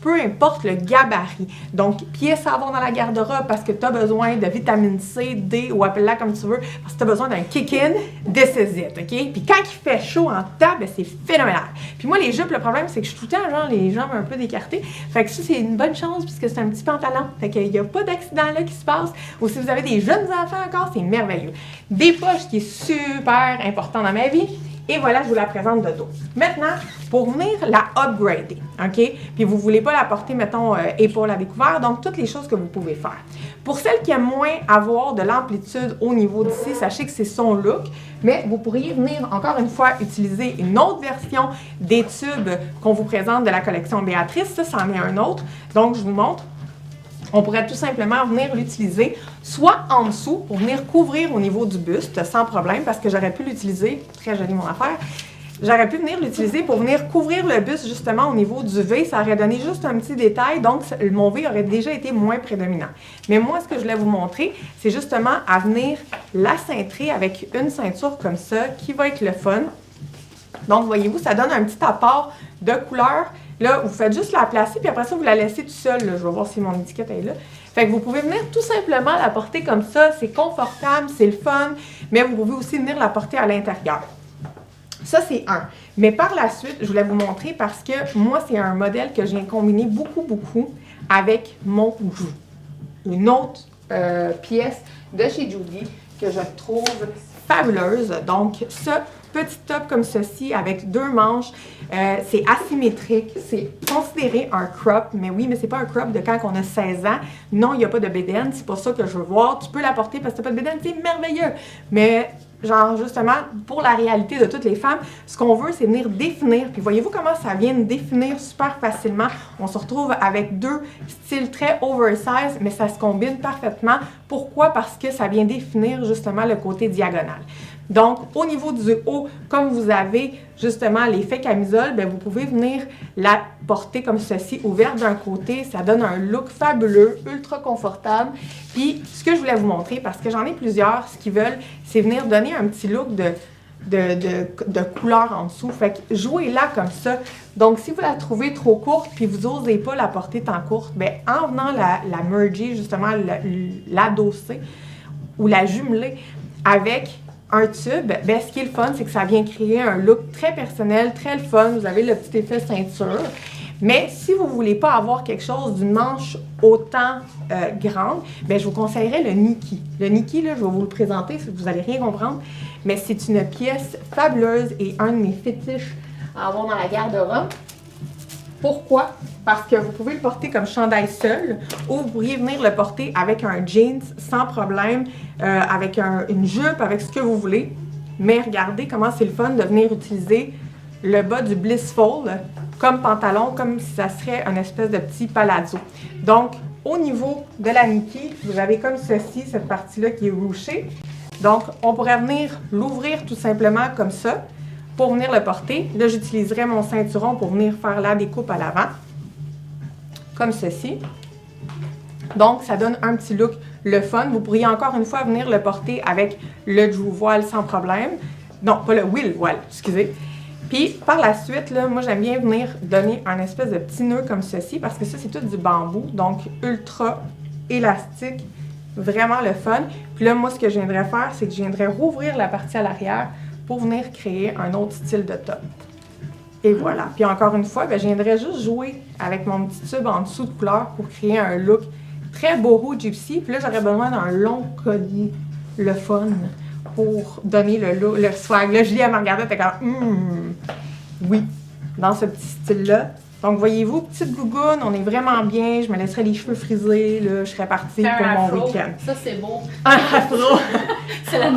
S2: peu importe le gabarit. Donc, pièce à avoir dans la garde-robe parce que tu as besoin de vitamine C, D ou appelle-la comme tu veux, parce que tu as besoin d'un kick-in, this is it, OK? Puis quand il fait chaud en table, c'est phénoménal. Puis moi, les jupes, le problème, c'est que je suis tout le temps, genre, les jambes un peu écartées. Fait que ça, c'est une bonne chose puisque c'est un petit pantalon. Fait qu'il n'y a pas d'accident là qui se passe. Ou si vous avez des jeunes enfants encore, c'est merveilleux. Des poches qui est super important dans ma vie. Et voilà, je vous la présente de dos. Maintenant, pour venir la upgrader, OK? Puis vous ne voulez pas la porter, mettons, épaule à découvert, donc toutes les choses que vous pouvez faire. Pour celles qui aiment moins avoir de l'amplitude au niveau d'ici, sachez que c'est son look, mais vous pourriez venir, encore une fois, utiliser une autre version des tubes qu'on vous présente de la collection Béatrice. Ça, c'en est un autre. Donc, je vous montre. On pourrait tout simplement venir l'utiliser soit en dessous pour venir couvrir au niveau du buste sans problème parce que j'aurais pu l'utiliser, très jolie mon affaire, j'aurais pu venir l'utiliser pour venir couvrir le buste justement au niveau du V. Ça aurait donné juste un petit détail, donc mon V aurait déjà été moins prédominant. Mais moi, ce que je voulais vous montrer, c'est justement à venir la cintrer avec une ceinture comme ça qui va être le fun. Donc, voyez-vous, ça donne un petit apport de couleur. Là, vous faites juste la placer, puis après ça, vous la laissez tout seul. Là. Je vais voir si mon étiquette est là. Fait que vous pouvez venir tout simplement la porter comme ça. C'est confortable, c'est le fun, mais vous pouvez aussi venir la porter à l'intérieur. Ça, c'est un. Mais par la suite, je voulais vous montrer parce que moi, c'est un modèle que je viens combiner beaucoup avec mon joue. Une autre pièce de chez Judy que je trouve fabuleuse. Donc, ça, petit top comme ceci avec 2 manches, c'est asymétrique, c'est considéré un crop, mais oui, mais c'est pas un crop de quand on a 16 ans. Non, il n'y a pas de bédaine, c'est pour ça que je veux voir. Tu peux la porter parce que t'as pas de bédaine, c'est merveilleux. Mais genre, justement, pour la réalité de toutes les femmes, ce qu'on veut, c'est venir définir. Puis voyez-vous comment ça vient de définir super facilement? On se retrouve avec 2 styles très oversize, mais ça se combine parfaitement. Pourquoi? Parce que ça vient définir justement le côté diagonal. Donc, au niveau du haut, comme vous avez justement l'effet camisole, bien, vous pouvez venir la porter comme ceci, ouverte d'un côté. Ça donne un look fabuleux, ultra confortable. Puis, ce que je voulais vous montrer, parce que j'en ai plusieurs, ce qu'ils veulent, c'est venir donner un petit look de couleur en dessous. Fait que jouez-la comme ça. Donc, si vous la trouvez trop courte, puis vous n'osez pas la porter tant courte, bien, en venant la merger, justement, l'adosser ou la jumeler avec un tube, bien, ce qui est le fun, c'est que ça vient créer un look très personnel, très le fun. Vous avez le petit effet ceinture. Mais si vous ne voulez pas avoir quelque chose d'une manche autant grande, bien, je vous conseillerais le Nikki. Le Nikki, là, je vais vous le présenter, vous n'allez rien comprendre, mais c'est une pièce fabuleuse et un de mes fétiches à avoir dans la garde-robe. Pourquoi? Parce que vous pouvez le porter comme chandail seul ou vous pourriez venir le porter avec un jeans sans problème, avec une jupe, avec ce que vous voulez. Mais regardez comment c'est le fun de venir utiliser le bas du Blissful comme pantalon, comme si ça serait une espèce de petit palazzo. Donc, au niveau de la Nikki, vous avez comme ceci, cette partie-là qui est ruchée. Donc, on pourrait venir l'ouvrir tout simplement comme ça pour venir le porter. Là, j'utiliserai mon ceinturon pour venir faire la découpe à l'avant, comme ceci. Donc, ça donne un petit look le fun. Vous pourriez encore une fois venir le porter avec le Drew voile sans problème. Non, pas le Will voile, excusez. Puis, par la suite, là, moi, j'aime bien venir donner un espèce de petit nœud comme ceci, parce que ça, c'est tout du bambou, donc ultra élastique, vraiment le fun. Puis là, moi, ce que je viendrais faire, c'est que je viendrais rouvrir la partie à l'arrière pour venir créer un autre style de top. Et voilà. Puis encore une fois, bien, je viendrais juste jouer avec mon petit tube en dessous de couleur pour créer un look très boho gypsy. Puis là, j'aurais besoin d'un long collier, le fun, pour donner le swag. Là, Julie, elle me regardait, elle était comme oui, dans ce petit style-là. Donc, voyez-vous, petite gougoune, on est vraiment bien. Je me laisserais les cheveux frisés, là, je serais partie pour mon week-end.
S1: Ça, c'est beau.
S2: Un afro.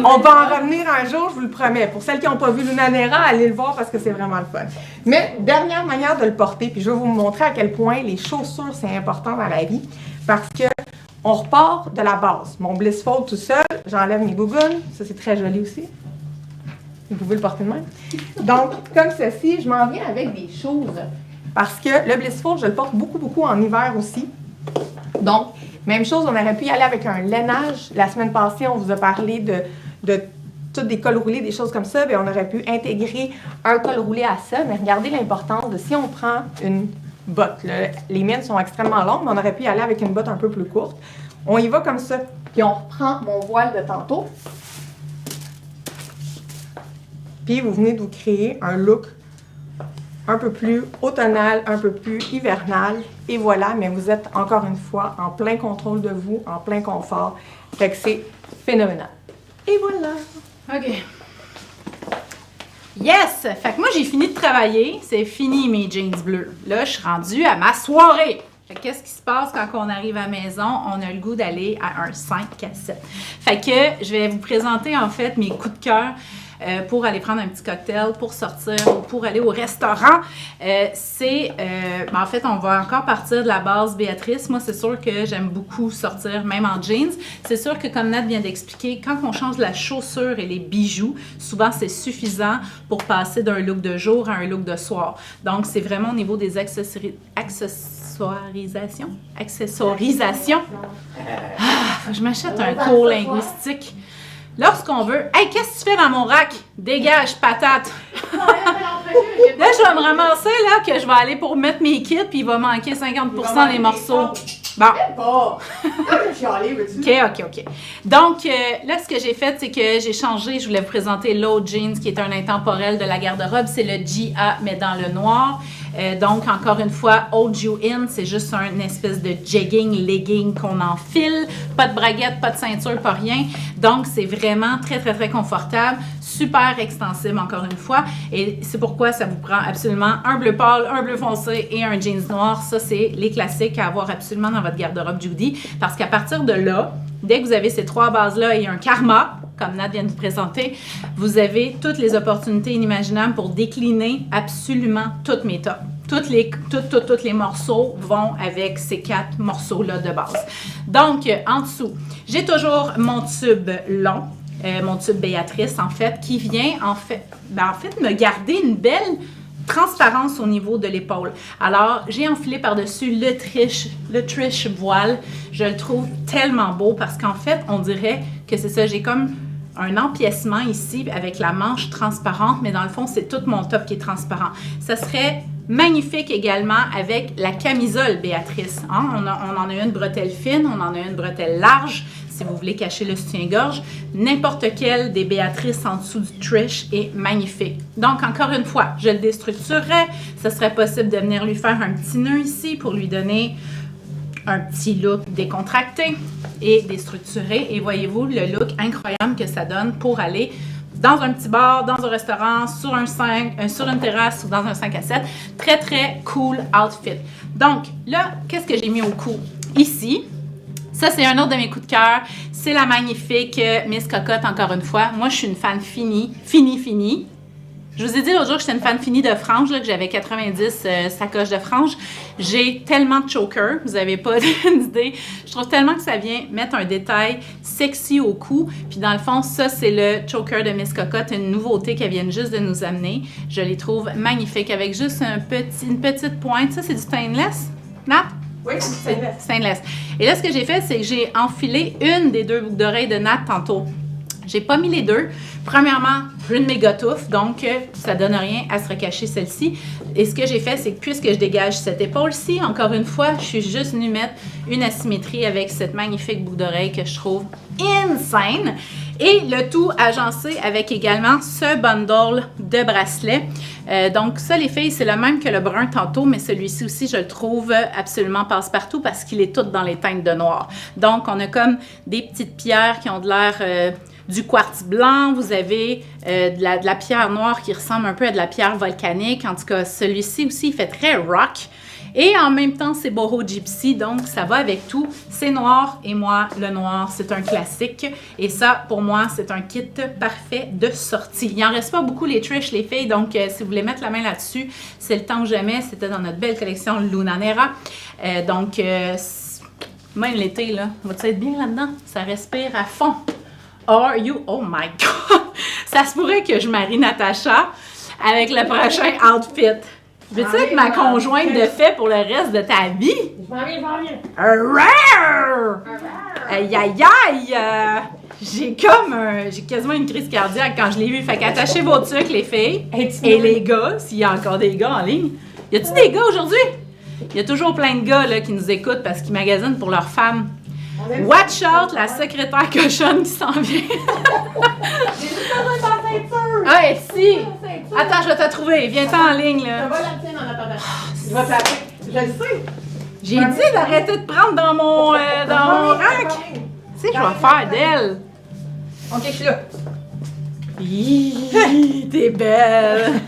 S2: On va en revenir un jour, je vous le promets. Pour celles qui n'ont pas vu Luna Nera, allez le voir parce que c'est vraiment le fun. Mais, dernière manière de le porter, puis je vais vous montrer à quel point les chaussures, c'est important dans la vie. Parce que on repart de la base. Mon Blissful tout seul, j'enlève mes gougounes. Ça, c'est très joli aussi. Vous pouvez le porter de même. Donc, comme ceci, je m'en viens avec des choses. Parce que le Blissful, je le porte beaucoup, beaucoup en hiver aussi. Donc, même chose, on aurait pu y aller avec un lainage. La semaine passée, on vous a parlé de toutes des cols roulés, des choses comme ça. Bien, on aurait pu intégrer un col roulé à ça. Mais regardez l'importance de si on prend une botte. Là, les miennes sont extrêmement longues, mais on aurait pu y aller avec une botte un peu plus courte. On y va comme ça. Puis on reprend mon voile de tantôt. Puis vous venez de vous créer un look un peu plus automnal, un peu plus hivernal. Et voilà, mais vous êtes encore une fois en plein contrôle de vous, en plein confort. Fait que c'est phénoménal. Et voilà!
S1: OK. Yes! Fait que moi, j'ai fini de travailler. C'est fini, mes jeans bleus. Là, je suis rendue à ma soirée. Fait que qu'est-ce qui se passe quand on arrive à la maison? On a le goût d'aller à un 5 à 7. Fait que je vais vous présenter, en fait, mes coups de cœur pour aller prendre un petit cocktail, pour sortir ou pour aller au restaurant. En fait, on va encore partir de la base Béatrice. Moi, c'est sûr que j'aime beaucoup sortir, même en jeans. C'est sûr que, comme Nat vient d'expliquer, quand on change la chaussure et les bijoux, souvent, c'est suffisant pour passer d'un look de jour à un look de soir. Donc, c'est vraiment au niveau des accessoirisation. Ah, je m'achète un cours linguistique. Lorsqu'on veut... Hey, qu'est-ce que tu fais dans mon rack? Dégage, patate! Là, je vais me ramasser, là, que je vais aller pour mettre mes kits, puis il va manquer 50% des morceaux. Bon.
S2: Pas! Là, je suis allée, veux-tu?
S1: OK. Donc, là, ce que j'ai fait, c'est que j'ai changé. Je voulais vous présenter l'autre jeans qui est un intemporel de la garde-robe. C'est le GA, mais dans le noir. Donc, encore une fois, Hold You In, c'est juste un espèce de jegging, legging qu'on enfile. Pas de braguette, pas de ceinture, pas rien. Donc, c'est vraiment très, très, très confortable. Super extensible, encore une fois. Et c'est pourquoi ça vous prend absolument un bleu pâle, un bleu foncé et un jeans noir. Ça, c'est les classiques à avoir absolument dans votre garde-robe Judy. Parce qu'à partir de là, dès que vous avez ces trois bases-là et un karma, comme Nat vient de vous présenter, vous avez toutes les opportunités inimaginables pour décliner absolument toutes mes tops. Tous les morceaux vont avec ces 4 morceaux-là de base. Donc, en dessous, j'ai toujours mon tube long, mon tube Béatrice, en fait, qui vient, en fait, me garder une belle transparence au niveau de l'épaule. Alors, j'ai enfilé par-dessus le Trish voile. Je le trouve tellement beau parce qu'en fait, on dirait que c'est ça, j'ai comme un empiècement ici avec la manche transparente, mais dans le fond, c'est tout mon top qui est transparent. Ça serait magnifique également avec la camisole Béatrice. Hein? On en a une bretelle fine, on en a une bretelle large, si vous voulez cacher le soutien-gorge. N'importe quelle des Béatrices en dessous du Trish est magnifique. Donc, encore une fois, je le déstructurerais. Ce serait possible de venir lui faire un petit nœud ici pour lui donner un petit look décontracté et déstructuré. Et voyez-vous le look incroyable que ça donne pour aller dans un petit bar, dans un restaurant, sur une terrasse ou dans un 5 à 7. Très, très cool outfit. Donc, là, qu'est-ce que j'ai mis au cou? Ici, ça, c'est un autre de mes coups de cœur. C'est la magnifique Miss Cocotte, encore une fois. Moi, je suis une fan finie. Je vous ai dit l'autre jour que j'étais une fan finie de franges, là, que j'avais 90 sacoches de franges. J'ai tellement de chokers, vous n'avez pas d'idée. Je trouve tellement que ça vient mettre un détail sexy au cou. Puis dans le fond, ça, c'est le choker de Miss Cocotte, une nouveauté qu'elle vient juste de nous amener. Je les trouve magnifiques avec juste une petite pointe. Ça, c'est du stainless, Nat?
S2: Oui, c'est stainless.
S1: Stainless. Et là, ce que j'ai fait, c'est que j'ai enfilé une des 2 boucles d'oreilles de Nat tantôt. J'ai pas mis les 2. Premièrement, une méga touffe, donc ça donne rien à se recacher celle-ci. Et ce que j'ai fait, c'est que puisque je dégage cette épaule-ci, encore une fois, je suis juste venue mettre une asymétrie avec cette magnifique boucle d'oreille que je trouve insane. Et le tout agencé avec également ce bundle de bracelets. Donc ça, les filles, c'est le même que le brun tantôt, mais celui-ci aussi, je le trouve absolument passe-partout parce qu'il est tout dans les teintes de noir. Donc, on a comme des petites pierres qui ont de l'air du quartz blanc. Vous avez de la pierre noire qui ressemble un peu à de la pierre volcanique. En tout cas, celui-ci aussi, il fait très rock. Et en même temps, c'est boho gypsy, donc ça va avec tout. C'est noir et moi, le noir, c'est un classique. Et ça, pour moi, c'est un kit parfait de sortie. Il n'en reste pas beaucoup, les Trish, les filles, donc si vous voulez mettre la main là-dessus, c'est le temps ou jamais. C'était dans notre belle collection Luna Nera. Donc, même l'été, là, va-tu être bien là-dedans? Ça respire à fond. Are you? Oh my God! Ça se pourrait que je marie Natacha avec le prochain outfit. Veux-tu être ma conjointe de fait pour le reste de ta vie?
S2: Je m'en viens.
S1: Aïe, aïe, aïe! J'ai quasiment une crise cardiaque quand je l'ai vu. Fait qu'attachez vos trucs, les filles. Et les gars, s'il y a encore des gars en ligne. Y a-tu des gars aujourd'hui? Il y a toujours plein de gars là, qui nous écoutent parce qu'ils magasinent pour leurs femmes. Watch out, la secrétaire cochonne qui s'en vient.
S2: J'ai juste besoin de ta ceinture.
S1: Ah, si! Attends, je vais te trouver. Viens-t'en en ligne, là.
S2: Je vais la tienne en attendant. Je vais t'appeler. Je le sais.
S1: J'ai dit d'arrêter de prendre dans mon rack. Tu sais, je vais faire d'elle.
S2: Ok, je suis là.
S1: Hi, t'es belle.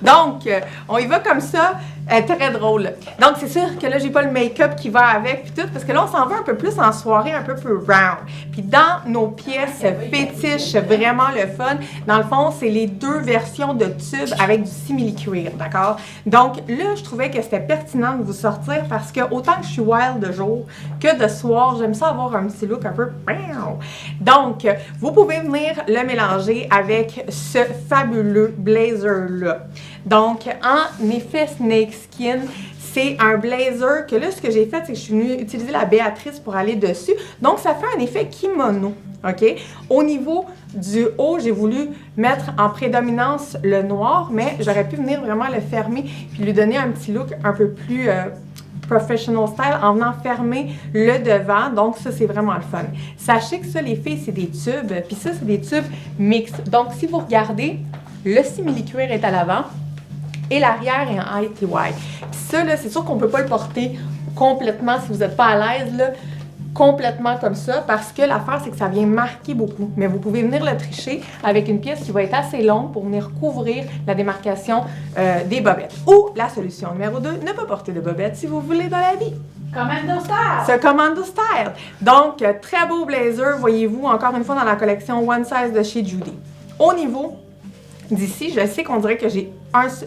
S2: Donc, on y va comme ça. Très drôle. Donc, c'est sûr que là, j'ai pas le make-up qui va avec, puis tout, parce que là, on s'en va un peu plus en soirée, un peu plus round. Puis dans nos pièces fétiches, vraiment le fun, dans le fond, c'est les 2 versions de tubes avec du simili-cuir, d'accord? Donc, là, je trouvais que c'était pertinent de vous sortir parce que autant que je suis wild de jour que de soir, j'aime ça avoir un petit look un peu... Donc, vous pouvez venir le mélanger avec ce fabuleux blazer-là. Donc, en effet, Snake Skin, c'est un blazer que là, ce que j'ai fait, c'est que je suis venue utiliser la Béatrice pour aller dessus. Donc, ça fait un effet kimono, OK? Au niveau du haut, j'ai voulu mettre en prédominance le noir, mais j'aurais pu venir vraiment le fermer puis lui donner un petit look un peu plus professional style en venant fermer le devant. Donc, ça, c'est vraiment le fun. Sachez que ça, les filles, c'est des tubes. Puis ça, c'est des tubes mixtes. Donc, si vous regardez, le simili-cuir est à l'avant et l'arrière est en ITY. Puis ça, là, c'est sûr qu'on ne peut pas le porter complètement si vous n'êtes pas à l'aise, là, complètement comme ça, parce que l'affaire, c'est que ça vient marquer beaucoup. Mais vous pouvez venir le tricher avec une pièce qui va être assez longue pour venir couvrir la démarcation des bobettes. Ou la solution numéro 2, ne pas porter de bobettes si vous voulez dans la vie.
S1: Commando style!
S2: C'est Commando style. Donc, très beau blazer, voyez-vous, encore une fois dans la collection One Size de chez Judy. Au niveau d'ici, je sais qu'on dirait que j'ai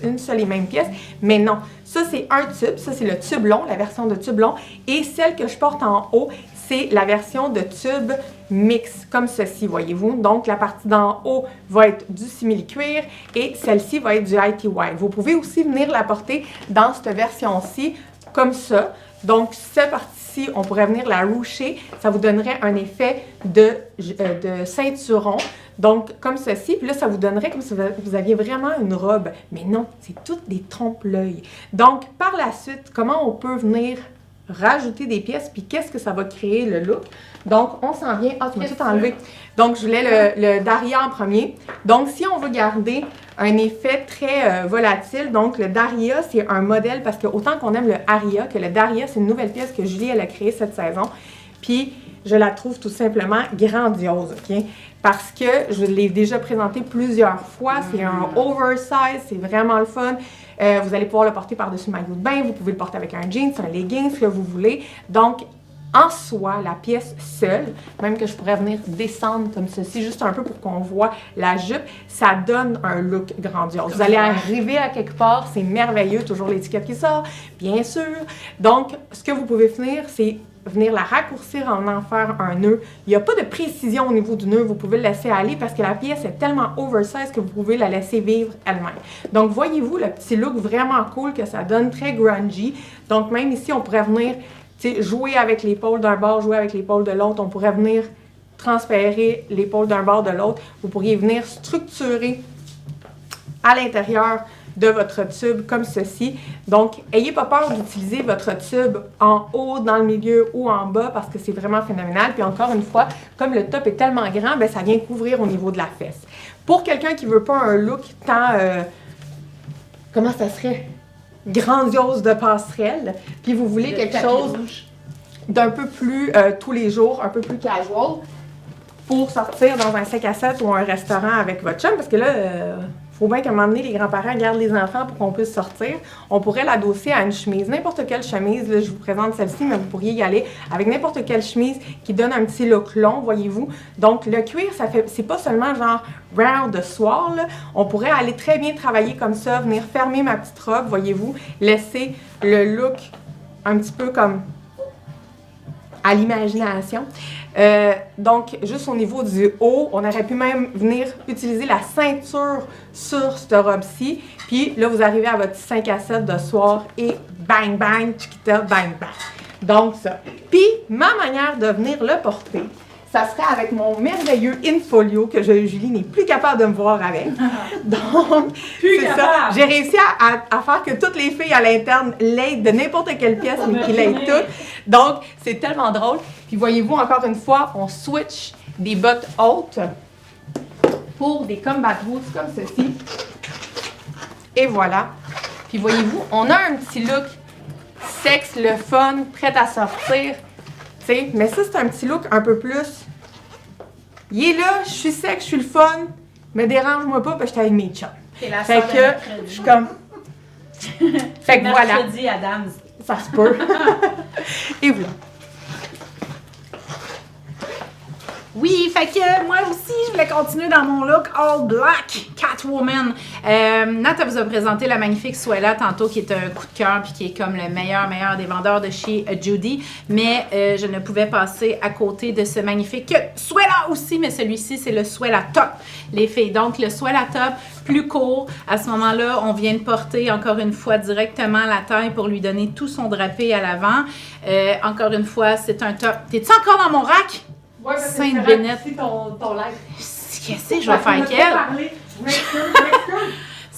S2: une seule et même pièce, mais non. Ça, c'est un tube. Ça, c'est le tube long, la version de tube long. Et celle que je porte en haut, c'est la version de tube mix, comme ceci, voyez-vous. Donc, la partie d'en haut va être du simili-cuir et celle-ci va être du ITY. Vous pouvez aussi venir la porter dans cette version-ci, comme ça. Donc, cette partie-ci, on pourrait venir la rucher. Ça vous donnerait un effet de ceinturon. Donc, comme ceci. Puis là, ça vous donnerait comme si vous aviez vraiment une robe. Mais non, c'est toutes des trompe-l'œil. Donc, par la suite, comment on peut venir rajouter des pièces, puis qu'est-ce que ça va créer le look. Donc, on s'en vient... Ah, tu m'as tout enlevé. Donc, je voulais le Daria en premier. Donc, si on veut garder un effet très volatile, donc le Daria, c'est un modèle, parce que autant qu'on aime le Aria, que le Daria, c'est une nouvelle pièce que Julie, elle a créée cette saison. Puis, je la trouve tout simplement grandiose, OK? Parce que je l'ai déjà présenté plusieurs fois. C'est un oversize, c'est vraiment le fun. Vous allez pouvoir le porter par-dessus le maillot de bain. Vous pouvez le porter avec un jeans, un legging, ce que vous voulez. Donc, en soi, la pièce seule, même que je pourrais venir descendre comme ceci, juste un peu pour qu'on voit la jupe, ça donne un look grandiose. Vous allez arriver à quelque part, c'est merveilleux, toujours l'étiquette qui sort, bien sûr. Donc, ce que vous pouvez finir, c'est venir la raccourcir en faire un nœud. Il n'y a pas de précision au niveau du nœud, vous pouvez le laisser aller parce que la pièce est tellement oversize que vous pouvez la laisser vivre elle-même. Donc, voyez-vous le petit look vraiment cool que ça donne, très grungy. Donc, même ici, on pourrait venir jouer avec l'épaule d'un bord, jouer avec l'épaule de l'autre. On pourrait venir transférer l'épaule d'un bord de l'autre. Vous pourriez venir structurer à l'intérieur de votre tube comme ceci. Donc, ayez pas peur d'utiliser votre tube en haut, dans le milieu ou en bas parce que c'est vraiment phénoménal. Puis encore une fois, comme le top est tellement grand, ben ça vient couvrir au niveau de la fesse. Pour quelqu'un qui veut pas un look tant... comment ça serait? Grandiose de passerelle, puis vous voulez quelque chose d'un peu plus tous les jours, un peu plus casual pour sortir dans un 5 à 7 ou un restaurant avec votre chum, parce que là, faut bien qu'à un moment donné, les grands-parents gardent les enfants pour qu'on puisse sortir. On pourrait l'adosser à une chemise, n'importe quelle chemise, là, je vous présente celle-ci, mais vous pourriez y aller avec n'importe quelle chemise qui donne un petit look long, voyez-vous. Donc, le cuir, ça fait, c'est pas seulement genre round de soir, là. On pourrait aller très bien travailler comme ça, venir fermer ma petite robe, voyez-vous, laisser le look un petit peu comme à l'imagination. Donc, juste au niveau du haut, on aurait pu même venir utiliser la ceinture sur cette robe-ci. Puis là, vous arrivez à votre 5 à 7 de soir et bang, bang, chiquita, bang, bang. Donc, ça. Puis, ma manière de venir le porter, ça serait avec mon merveilleux Infolio que Julie n'est plus capable de me voir avec. Donc, c'est ça. J'ai réussi à faire que toutes les filles à l'interne l'aident de n'importe quelle pièce, mais qu'ils l'aident toutes. Donc, c'est tellement drôle. Puis, voyez-vous, encore une fois, on switch des bottes hautes pour des combat boots comme ceci. Et voilà. Puis, voyez-vous, on a un petit look sexe, le fun, prêt à sortir. Mais ça, c'est un petit look un peu plus. Il est là, je suis sec, je suis le fun, mais dérange-moi pas parce que j'étais avec mes chums. Fait que je suis comme. Fait que voilà.
S1: Mercredi, Adams.
S2: Ça se peut. Et voilà.
S1: Oui, fait que moi aussi, je voulais continuer dans mon look all black Catwoman. Nat vous a présenté la magnifique Suela tantôt, qui est un coup de cœur puis qui est comme le meilleur des vendeurs de chez Judy. Mais je ne pouvais passer à côté de ce magnifique Suela aussi, mais celui-ci, c'est le Suela Top, les filles. Donc, le Suela Top, plus court. À ce moment-là, on vient de porter, encore une fois, directement la taille pour lui donner tout son drapé à l'avant. Encore une fois, c'est un top. T'es-tu encore dans mon rack?
S2: Ouais,
S1: Sainte-Bénette.
S2: ton live.
S1: Qu'est-ce que je vais faire avec elle?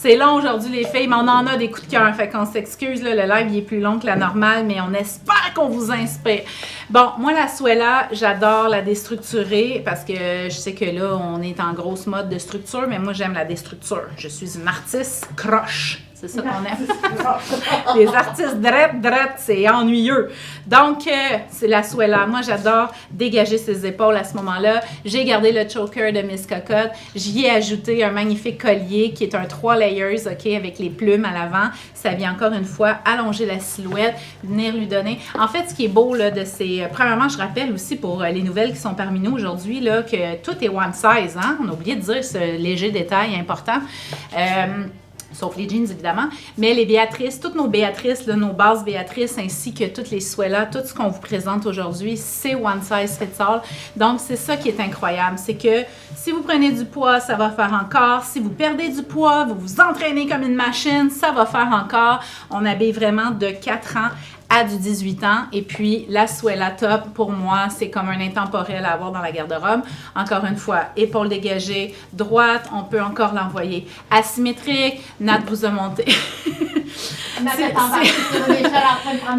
S1: C'est long aujourd'hui, les filles, mais on en a des coups de cœur. Fait qu'on s'excuse, là, le live il est plus long que la normale, mais on espère qu'on vous inspire. Bon, moi, la Suela, j'adore la déstructurer parce que je sais que là, on est en grosse mode de structure, mais moi, j'aime la déstructure. Je suis une artiste croche. C'est ça qu'on aime. Les artistes drettes, c'est ennuyeux. Donc, c'est la Suela. Moi, j'adore dégager ses épaules à ce moment-là. J'ai gardé le choker de Miss Cocotte. J'y ai ajouté un magnifique collier qui est un 3 layers, OK, avec les plumes à l'avant. Ça vient encore une fois allonger la silhouette, venir lui donner. En fait, ce qui est beau, là, de ces... Premièrement, je rappelle aussi pour les nouvelles qui sont parmi nous aujourd'hui, là, que tout est one size, hein? On a oublié de dire ce léger détail important. Sauf les jeans, évidemment. Mais les Béatrices, toutes nos Béatrices, là, nos bases Béatrices, ainsi que toutes les Suela, tout ce qu'on vous présente aujourd'hui, c'est one size fits all. Donc, c'est ça qui est incroyable. C'est que si vous prenez du poids, ça va faire encore. Si vous perdez du poids, vous vous entraînez comme une machine, ça va faire encore. On habille vraiment de 4 ans à du 18 ans. Et puis, la Suela Top, pour moi, c'est comme un intemporel à avoir dans la garde-robe. Encore une fois, épaules dégagées, droite, on peut encore l'envoyer asymétrique. Nat vous a monté.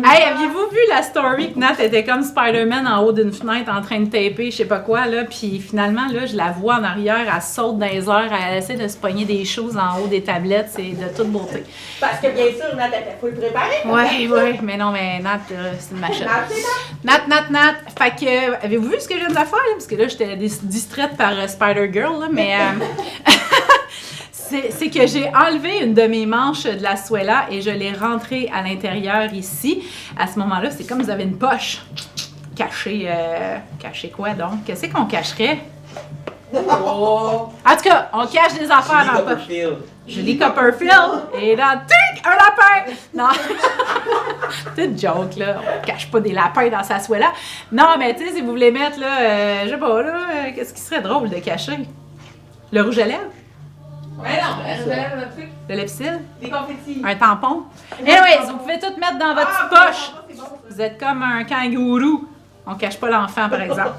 S1: Hey, aviez-vous vu la story que Nat était comme Spider-Man en haut d'une fenêtre en train de taper, je sais pas quoi, là, puis finalement, là, je la vois en arrière, elle saute dans les airs, elle essaie de se pogner des choses en haut des tablettes, c'est de toute beauté.
S3: Parce que bien sûr, Nat était full préparée.
S1: Oui, mais non, mais Nat, c'est une machine. Nat. Fait que, avez-vous vu ce que je viens de faire, là? Parce que là, j'étais distraite par Spider-Girl, là, mais... C'est que j'ai enlevé une de mes manches de la Suela et je l'ai rentrée à l'intérieur ici. À ce moment-là, c'est comme vous avez une poche cachée. Cachée quoi donc? Qu'est-ce qu'on cacherait? Oh. En tout cas, on cache des affaires dans la poche. Julie Copperfield et dans un lapin! Non! C'est une joke, là. On cache pas des lapins dans sa Suela. Non, mais tu sais, si vous voulez mettre, là, je sais pas, là, qu'est-ce qui serait drôle de cacher? Le rouge à lèvres?
S3: Ouais, non,
S1: Le lip-cil?
S3: des confettis.
S1: Un tampon? Anyways, vous pouvez tout mettre dans votre poche. Vous êtes comme un kangourou. On cache pas l'enfant, par exemple.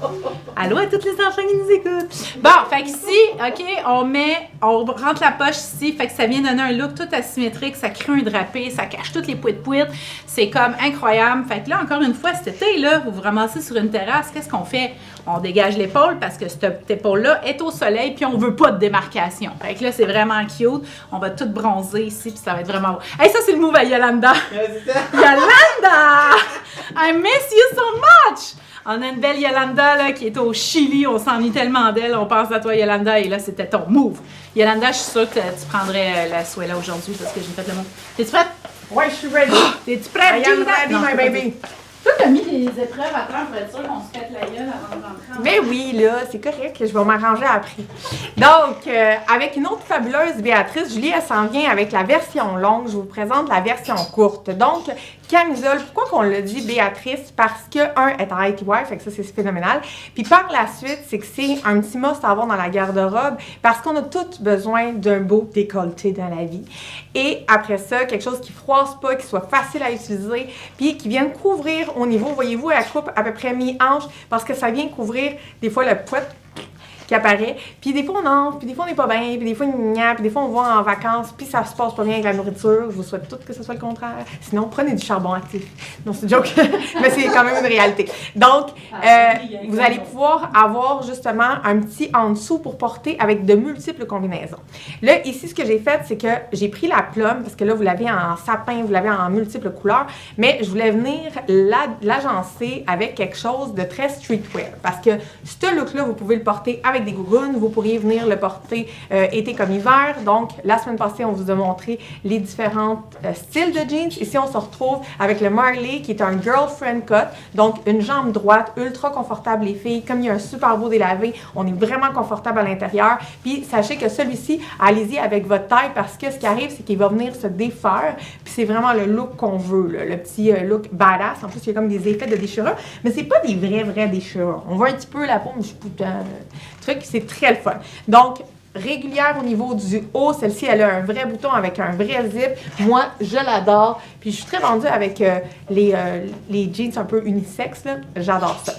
S1: Allô à toutes les enfants qui nous écoutent. Bon, fait que ici, OK, on rentre la poche ici, fait que ça vient donner un look tout asymétrique, ça crée un drapé, ça cache toutes les pouites-pouites. C'est comme incroyable. Fait que là, encore une fois, cet été, là, vous vous ramassez sur une terrasse, qu'est-ce qu'on fait? On dégage l'épaule parce que cette épaule-là est au soleil, puis on veut pas de démarcation. Fait que là, c'est vraiment cute. On va tout bronzer ici, puis ça va être vraiment beau. Hey, ça, c'est le move à Yolanda! Yolanda! I miss you so much! On a une belle Yolanda là, qui est au Chili, on s'ennuie tellement d'elle, on pense à toi Yolanda, et là c'était ton move. Yolanda, je suis sûre que tu prendrais la Suela aujourd'hui parce que j'ai fait le mot. T'es-tu prête?
S2: Ouais, je suis ready.
S1: T'es-tu prête?
S2: I am ready, my baby.
S1: Toi, t'as mis les épreuves à terre pour être sûr qu'on se pète la gueule avant de rentrer.
S2: Mais oui, là, c'est correct, je vais m'arranger après. Donc, avec une autre fabuleuse Béatrice, Julie, elle s'en vient avec la version longue. Je vous présente la version courte. Donc, camisole, pourquoi qu'on l'a dit Béatrice? Parce que, un, est en ITY, fait que ça, c'est phénoménal. Puis par la suite, c'est que c'est un petit must à avoir dans la garde-robe parce qu'on a tous besoin d'un beau décolleté dans la vie. Et après ça, quelque chose qui froisse pas, qui soit facile à utiliser, puis qui vienne couvrir au niveau, voyez-vous, elle coupe à peu près mi-hanche parce que ça vient couvrir des fois le poids qui apparaît. Puis des fois on entre, puis des fois on n'est pas bien, puis des fois puis des fois on va en vacances, puis ça se passe pas bien avec la nourriture. Je vous souhaite toutes que ce soit le contraire. Sinon, prenez du charbon actif. Non, c'est une joke, mais c'est quand même une réalité. Donc, vous allez pouvoir avoir justement un petit en dessous pour porter avec de multiples combinaisons. Là, ici, ce que j'ai fait, c'est que j'ai pris la plume, parce que là, vous l'avez en sapin, vous l'avez en multiples couleurs, mais je voulais venir l'agencer avec quelque chose de très streetwear. Parce que ce look-là, vous pouvez le porter avec des gougounes, vous pourriez venir le porter été comme hiver. Donc, la semaine passée, on vous a montré les différents styles de jeans. Ici, on se retrouve avec le Marley, qui est un girlfriend cut, donc une jambe droite, ultra confortable les filles. Comme il y a un super beau délavé, on est vraiment confortable à l'intérieur. Puis, sachez que celui-ci, allez-y avec votre taille, parce que ce qui arrive, c'est qu'il va venir se défaire. Puis, c'est vraiment le look qu'on veut, là, le petit look badass. En plus, il y a comme des effets de déchirure, mais c'est pas des vrais déchirures. On voit un petit peu la peau, mais je suis putain... truc, c'est très le fun. Donc, régulière au niveau du haut, celle-ci, elle a un vrai bouton avec un vrai zip. Moi, je l'adore. Puis, je suis très vendue avec les jeans un peu unisex, là. J'adore ça.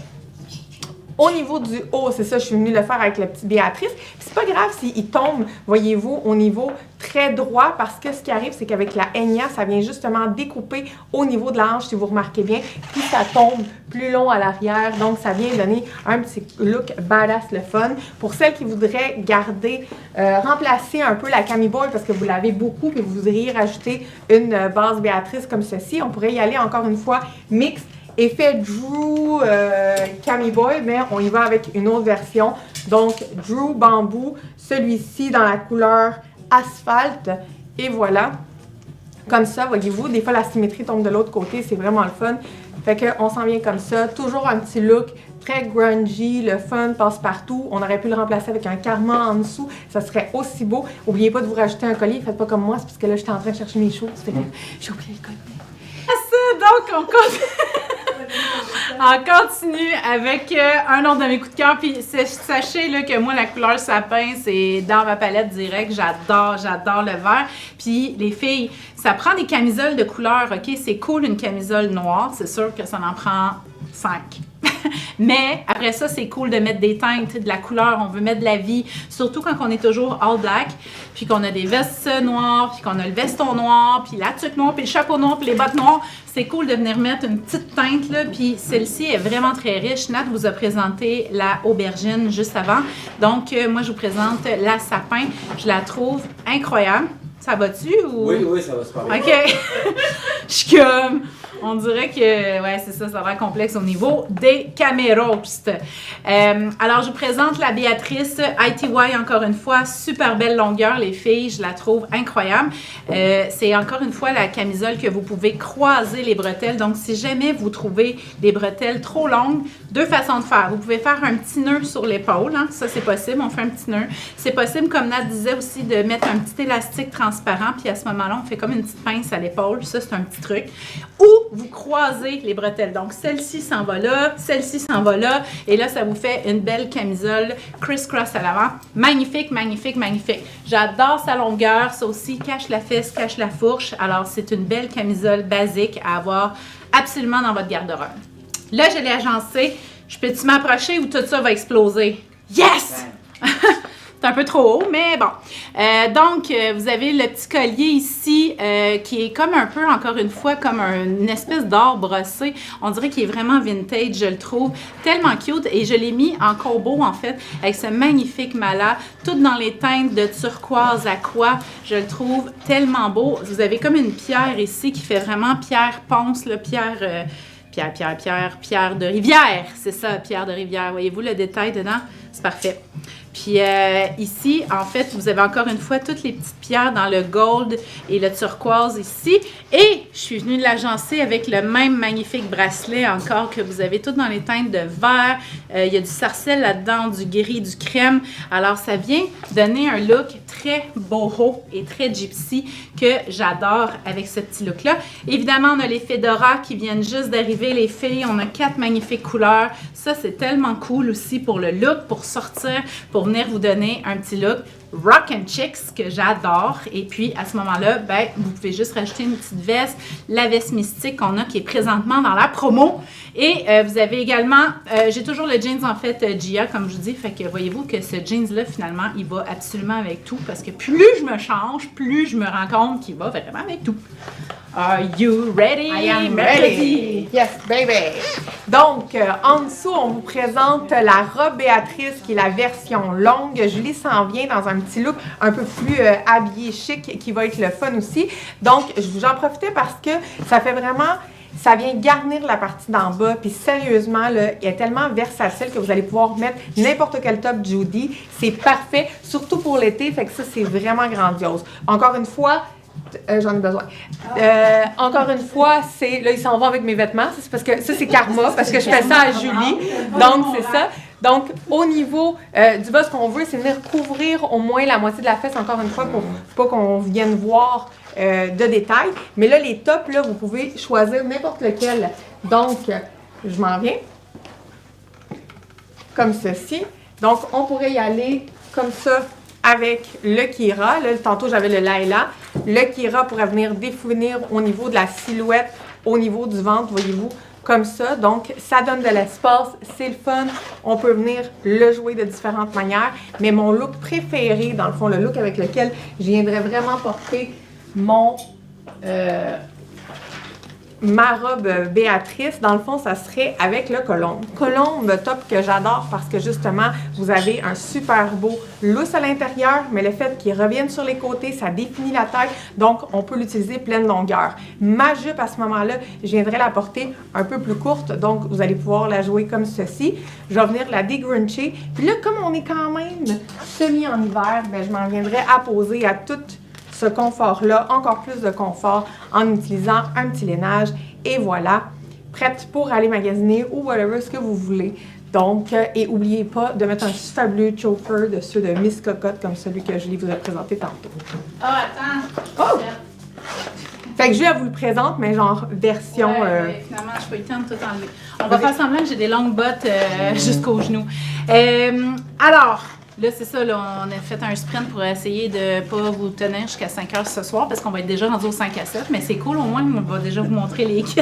S2: Au niveau du haut, c'est ça, je suis venue le faire avec le petit Béatrice. Puis c'est pas grave s'il tombe, voyez-vous, au niveau très très droit parce que ce qui arrive, c'est qu'avec la Enya, ça vient justement découper au niveau de la hanche, si vous remarquez bien, puis ça tombe plus long à l'arrière. Donc, ça vient donner un petit look badass, le fun. Pour celles qui voudraient garder, remplacer un peu la Cami Boy parce que vous l'avez beaucoup et vous voudriez rajouter une base Béatrice comme ceci, on pourrait y aller encore une fois mix. Effet Drew Cami Boy, mais on y va avec une autre version. Donc, Drew Bambou, celui-ci dans la couleur asphalte. Et voilà. Comme ça, voyez-vous, des fois la symétrie tombe de l'autre côté, c'est vraiment le fun. Fait qu'on s'en vient comme ça. Toujours un petit look très grungy, le fun passe partout. On aurait pu le remplacer avec un karma en dessous, ça serait aussi beau. N'oubliez pas de vous rajouter un collier, faites pas comme moi, c'est parce que là, j'étais en train de chercher mes choses. J'ai oublié le collier.
S1: Donc, on continue avec un autre de mes coups de cœur. Puis sachez là, que moi, la couleur sapin, c'est dans ma palette direct. J'adore le vert. Puis les filles, ça prend des camisoles de couleur, OK? C'est cool une camisole noire. C'est sûr que ça en prend 5. Mais après ça, c'est cool de mettre des teintes, de la couleur, on veut mettre de la vie, surtout quand on est toujours all black, puis qu'on a des vestes noires, puis qu'on a le veston noir, puis la tuque noire, puis le chapeau noir, puis les bottes noires. C'est cool de venir mettre une petite teinte, là, puis celle-ci est vraiment très riche. Nat vous a présenté la aubergine juste avant, donc moi je vous présente la sapin. Je la trouve incroyable. Ça va-tu ou...
S4: Oui, ça va super bien.
S1: OK. Je suis comme... On dirait que, ouais, c'est ça, ça a l'air complexe au niveau des caméros. Alors, je vous présente la Béatrice ITY encore une fois. Super belle longueur, les filles. Je la trouve incroyable. C'est encore une fois la camisole que vous pouvez croiser les bretelles. Donc, si jamais vous trouvez des bretelles trop longues, deux façons de faire. Vous pouvez faire un petit nœud sur l'épaule. Hein? Ça, c'est possible. On fait un petit nœud. C'est possible, comme Nat disait aussi, de mettre un petit élastique transparent. Puis à ce moment-là, on fait comme une petite pince à l'épaule. Ça, c'est un petit truc. Ou vous croisez les bretelles. Donc, celle-ci s'en va là, celle-ci s'en va là. Et là, ça vous fait une belle camisole criss-cross à l'avant. Magnifique, magnifique, magnifique. J'adore sa longueur. Ça aussi, cache la fesse, cache la fourche. Alors, c'est une belle camisole basique à avoir absolument dans votre garde-robe. Là, je l'ai agencée. Je peux-tu m'approcher ou tout ça va exploser? Yes! C'est un peu trop haut, mais bon. Donc, vous avez le petit collier ici qui est comme un peu, encore une fois, comme une espèce d'or brossé. On dirait qu'il est vraiment vintage, je le trouve tellement cute. Et je l'ai mis en combo, en fait, avec ce magnifique mala, tout dans les teintes de turquoise aqua. Je le trouve tellement beau. Vous avez comme une pierre ici qui fait vraiment pierre ponce, là, pierre de rivière. C'est ça, pierre de rivière. Voyez-vous le détail dedans? C'est parfait. Puis ici, en fait, vous avez encore une fois toutes les petites pierres dans le gold et le turquoise ici. Et je suis venue de l'agencer avec le même magnifique bracelet encore que vous avez tout dans les teintes de vert. Il y a du sarcelle là-dedans, du gris, du crème. Alors, ça vient donner un look très boho et très gypsy que j'adore avec ce petit look-là. Évidemment, on a les fedoras qui viennent juste d'arriver, les filles. On a 4 magnifiques couleurs. Ça, c'est tellement cool aussi pour le look, pour sortir, pour venir vous donner un petit look rock and chicks que j'adore. Et puis, à ce moment-là, ben, vous pouvez juste rajouter une petite veste, la veste mystique qu'on a qui est présentement dans la promo. Et vous avez également, j'ai toujours le jeans en fait Gia, comme je vous dis, fait que voyez-vous que ce jeans-là, finalement, il va absolument avec tout parce que plus je me change, plus je me rends compte qu'il va vraiment avec tout. Are you ready?
S2: I am ready! Yes, baby! Donc, en dessous, on vous présente la robe Béatrice, qui est la version longue. Julie s'en vient dans un petit look un peu plus habillé chic, qui va être le fun aussi. Donc, j'en profitais parce que ça fait vraiment... Ça vient garnir la partie d'en bas. Puis sérieusement, là, il est tellement versatile que vous allez pouvoir mettre n'importe quel top Judy. C'est parfait, surtout pour l'été. Fait que ça, c'est vraiment grandiose. Encore une fois... j'en ai besoin. Encore une fois, c'est... Là, il s'en va avec mes vêtements. C'est parce que ça, c'est karma, parce que je fais ça à Julie. Donc, c'est ça. Donc, au niveau du bas, ce qu'on veut, c'est venir couvrir au moins la moitié de la fesse, encore une fois, pour pas qu'on vienne voir de détails. Mais là, les tops, là, vous pouvez choisir n'importe lequel. Donc, je m'en viens. Comme ceci. Donc, on pourrait y aller comme ça avec le Kira. Là, tantôt, j'avais le Laila. Le Kira pourrait venir définir au niveau de la silhouette, au niveau du ventre, voyez-vous. comme ça. Donc, ça donne de l'espace, c'est le fun. On peut venir le jouer de différentes manières. Mais mon look préféré, dans le fond, le look avec lequel je viendrais vraiment porter ma robe Béatrice, dans le fond, ça serait avec le colombe. Colombe top que j'adore parce que justement, vous avez un super beau lousse à l'intérieur, mais le fait qu'il revienne sur les côtés, ça définit la taille, donc on peut l'utiliser pleine longueur. Ma jupe, à ce moment-là, je viendrai la porter un peu plus courte, donc vous allez pouvoir la jouer comme ceci. Je vais venir la dégruncher. Puis là, comme on est quand même semi en hiver, ben, je m'en viendrai apposer à toute ce confort-là, encore plus de confort en utilisant un petit lainage. Et voilà, prête pour aller magasiner ou whatever ce que vous voulez. Donc, et n'oubliez pas de mettre un fabuleux choker de ceux de Miss Cocotte comme celui que je vous ai présenté tantôt.
S1: Ah, attends!
S2: Oh! Fait que je vous le présente, mais genre version...
S1: Ouais, finalement, je peux y temps de tout enlever. On va faire semblant que j'ai des longues bottes jusqu'aux genoux. Alors... Là, c'est ça, là, on a fait un sprint pour essayer de ne pas vous tenir jusqu'à 5 heures ce soir parce qu'on va être déjà rendu au 5 à 7, mais c'est cool, au moins, on va déjà vous montrer les kits.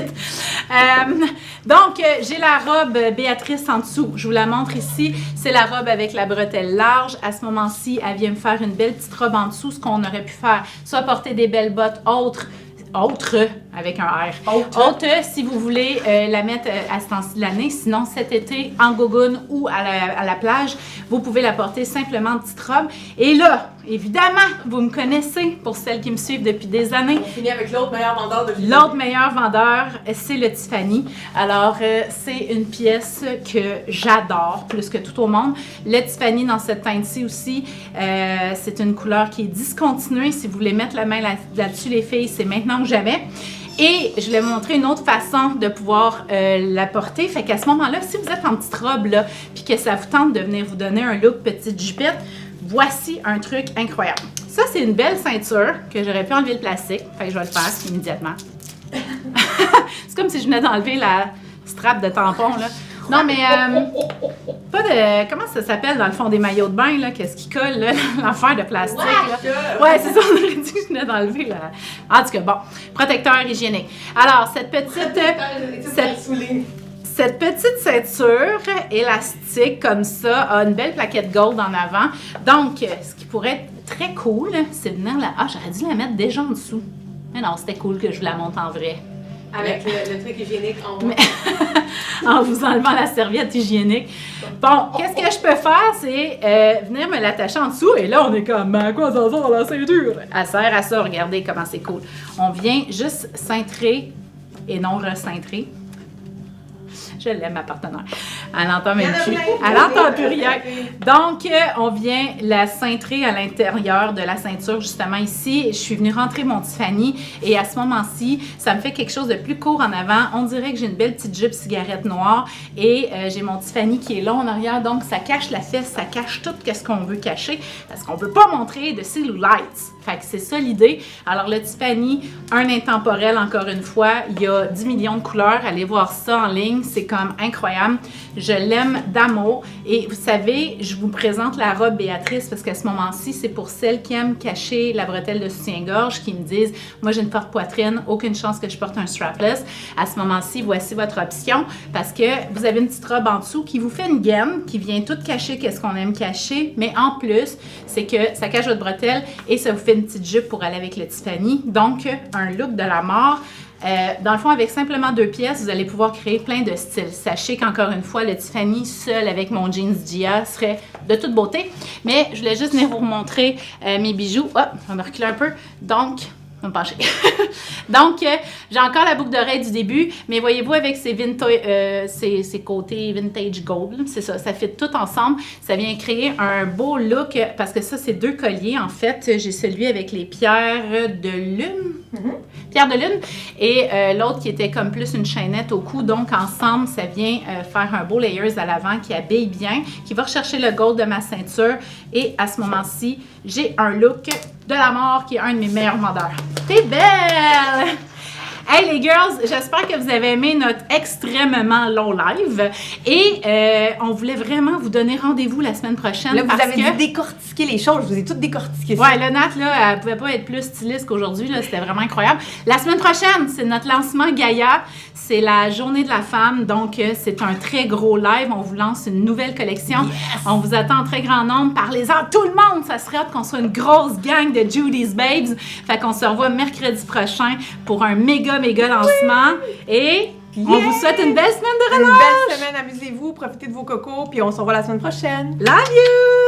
S1: Donc, j'ai la robe Béatrice en dessous. Je vous la montre ici. C'est la robe avec la bretelle large. À ce moment-ci, elle vient me faire une belle petite robe en dessous, ce qu'on aurait pu faire, soit porter des belles bottes autres, avec un R. Haute, si vous voulez la mettre à ce temps-ci de l'année. Sinon, cet été, en gogoune ou à la plage, vous pouvez la porter simplement en petite robe. Et là, évidemment, vous me connaissez, pour celles qui me suivent depuis des années.
S3: On finit avec l'autre meilleur vendeur de
S1: L'autre meilleur vendeur, c'est le Tiffany. Alors, c'est une pièce que j'adore plus que tout au monde. Le Tiffany dans cette teinte-ci aussi, c'est une couleur qui est discontinuée. Si vous voulez mettre la main là-dessus, les filles, c'est maintenant ou jamais. Et je vais vous montrer une autre façon de pouvoir la porter. Fait qu'à ce moment-là, si vous êtes en petite robe, là, puis que ça vous tente de venir vous donner un look petite jupette, voici un truc incroyable. Ça, c'est une belle ceinture que j'aurais pu enlever le plastique. Fait que je vais le faire immédiatement. C'est comme si je venais d'enlever la strap de tampon, là. Non, mais pas de... Comment ça s'appelle dans le fond des maillots de bain, là? Qu'est-ce qui colle, là? L'affaire de plastique, là. Ouais, c'est ça, on aurait dit que je venais d'enlever, là. En tout cas, bon. Protecteur hygiénique. Alors, cette petite ceinture élastique comme ça a une belle plaquette gold en avant. Donc, ce qui pourrait être très cool, c'est de venir là. Ah, j'aurais dû la mettre déjà en dessous. Mais non, c'était cool que je vous la montre en vrai.
S3: Avec le truc hygiénique en bas.
S1: En vous enlevant la serviette hygiénique. Bon, qu'est-ce que je peux faire, c'est venir me l'attacher en dessous. Et là, on est comme, à quoi ça sert la ceinture? Elle sert à ça, regardez comment c'est cool. On vient juste cintrer et non recintrer. Je l'aime, ma partenaire. Elle n'entend même plus. Elle n'entend plus rien. Donc, on vient la cintrer à l'intérieur de la ceinture, justement ici. Je suis venue rentrer mon Tiffany et à ce moment-ci, ça me fait quelque chose de plus court en avant. On dirait que j'ai une belle petite jupe cigarette noire et j'ai mon Tiffany qui est long en arrière. Donc, ça cache la fesse, ça cache tout ce qu'on veut cacher parce qu'on ne veut pas montrer de cellulite. Fait que c'est ça l'idée. Alors, le Tiffany, un intemporel, encore une fois, il y a 10 millions de couleurs. Allez voir ça en ligne, c'est comme incroyable. Je l'aime d'amour. Et vous savez, je vous présente la robe Béatrice parce qu'à ce moment-ci, c'est pour celles qui aiment cacher la bretelle de soutien-gorge, qui me disent, moi j'ai une forte poitrine, aucune chance que je porte un strapless. À ce moment-ci, voici votre option parce que vous avez une petite robe en dessous qui vous fait une gaine, qui vient tout cacher qu'est-ce qu'on aime cacher, mais en plus, c'est que ça cache votre bretelle et ça vous fait une petite jupe pour aller avec le Tiffany. Donc, un look de la mort. Dans le fond, avec simplement 2 pièces, vous allez pouvoir créer plein de styles. Sachez qu'encore une fois, le Tiffany seul avec mon jeans Gia serait de toute beauté. Mais je voulais juste venir vous montrer mes bijoux. Hop, on va reculer un peu. Donc, on va me pencher. Donc, j'ai encore la boucle d'oreille du début, mais voyez-vous, avec ces côtés vintage gold, c'est ça, ça fit tout ensemble. Ça vient créer un beau look, parce que ça, c'est 2 colliers, en fait. J'ai celui avec les pierres de lune. Pierre de lune, et l'autre qui était comme plus une chaînette au cou. Donc, ensemble, ça vient faire un beau layers à l'avant qui habille bien, qui va rechercher le gold de ma ceinture. Et à ce moment-ci, j'ai un look de la mort qui est un de mes meilleurs vendeurs. T'es belle! Hey les girls, j'espère que vous avez aimé notre extrêmement long live et on voulait vraiment vous donner rendez-vous la semaine prochaine.
S2: Là, vous
S1: parce
S2: avez
S1: que...
S2: dû décortiquer les choses. Je vous ai toutes décortiquées.
S1: Ouais, là, Nat, là, elle pouvait pas être plus styliste qu'aujourd'hui, là, c'était vraiment incroyable. La semaine prochaine, c'est notre lancement Gaïa, c'est la journée de la femme, donc c'est un très gros live, on vous lance une nouvelle collection, on vous attend en très grand nombre, parlez-en à tout le monde, ça serait hâte qu'on soit une grosse gang de Judy's Babes, fait qu'on se revoit mercredi prochain pour un méga lancement, et on vous souhaite une belle semaine de relâche!
S2: Une belle semaine, amusez-vous, profitez de vos cocos, puis on se revoit la semaine prochaine.
S1: Love you!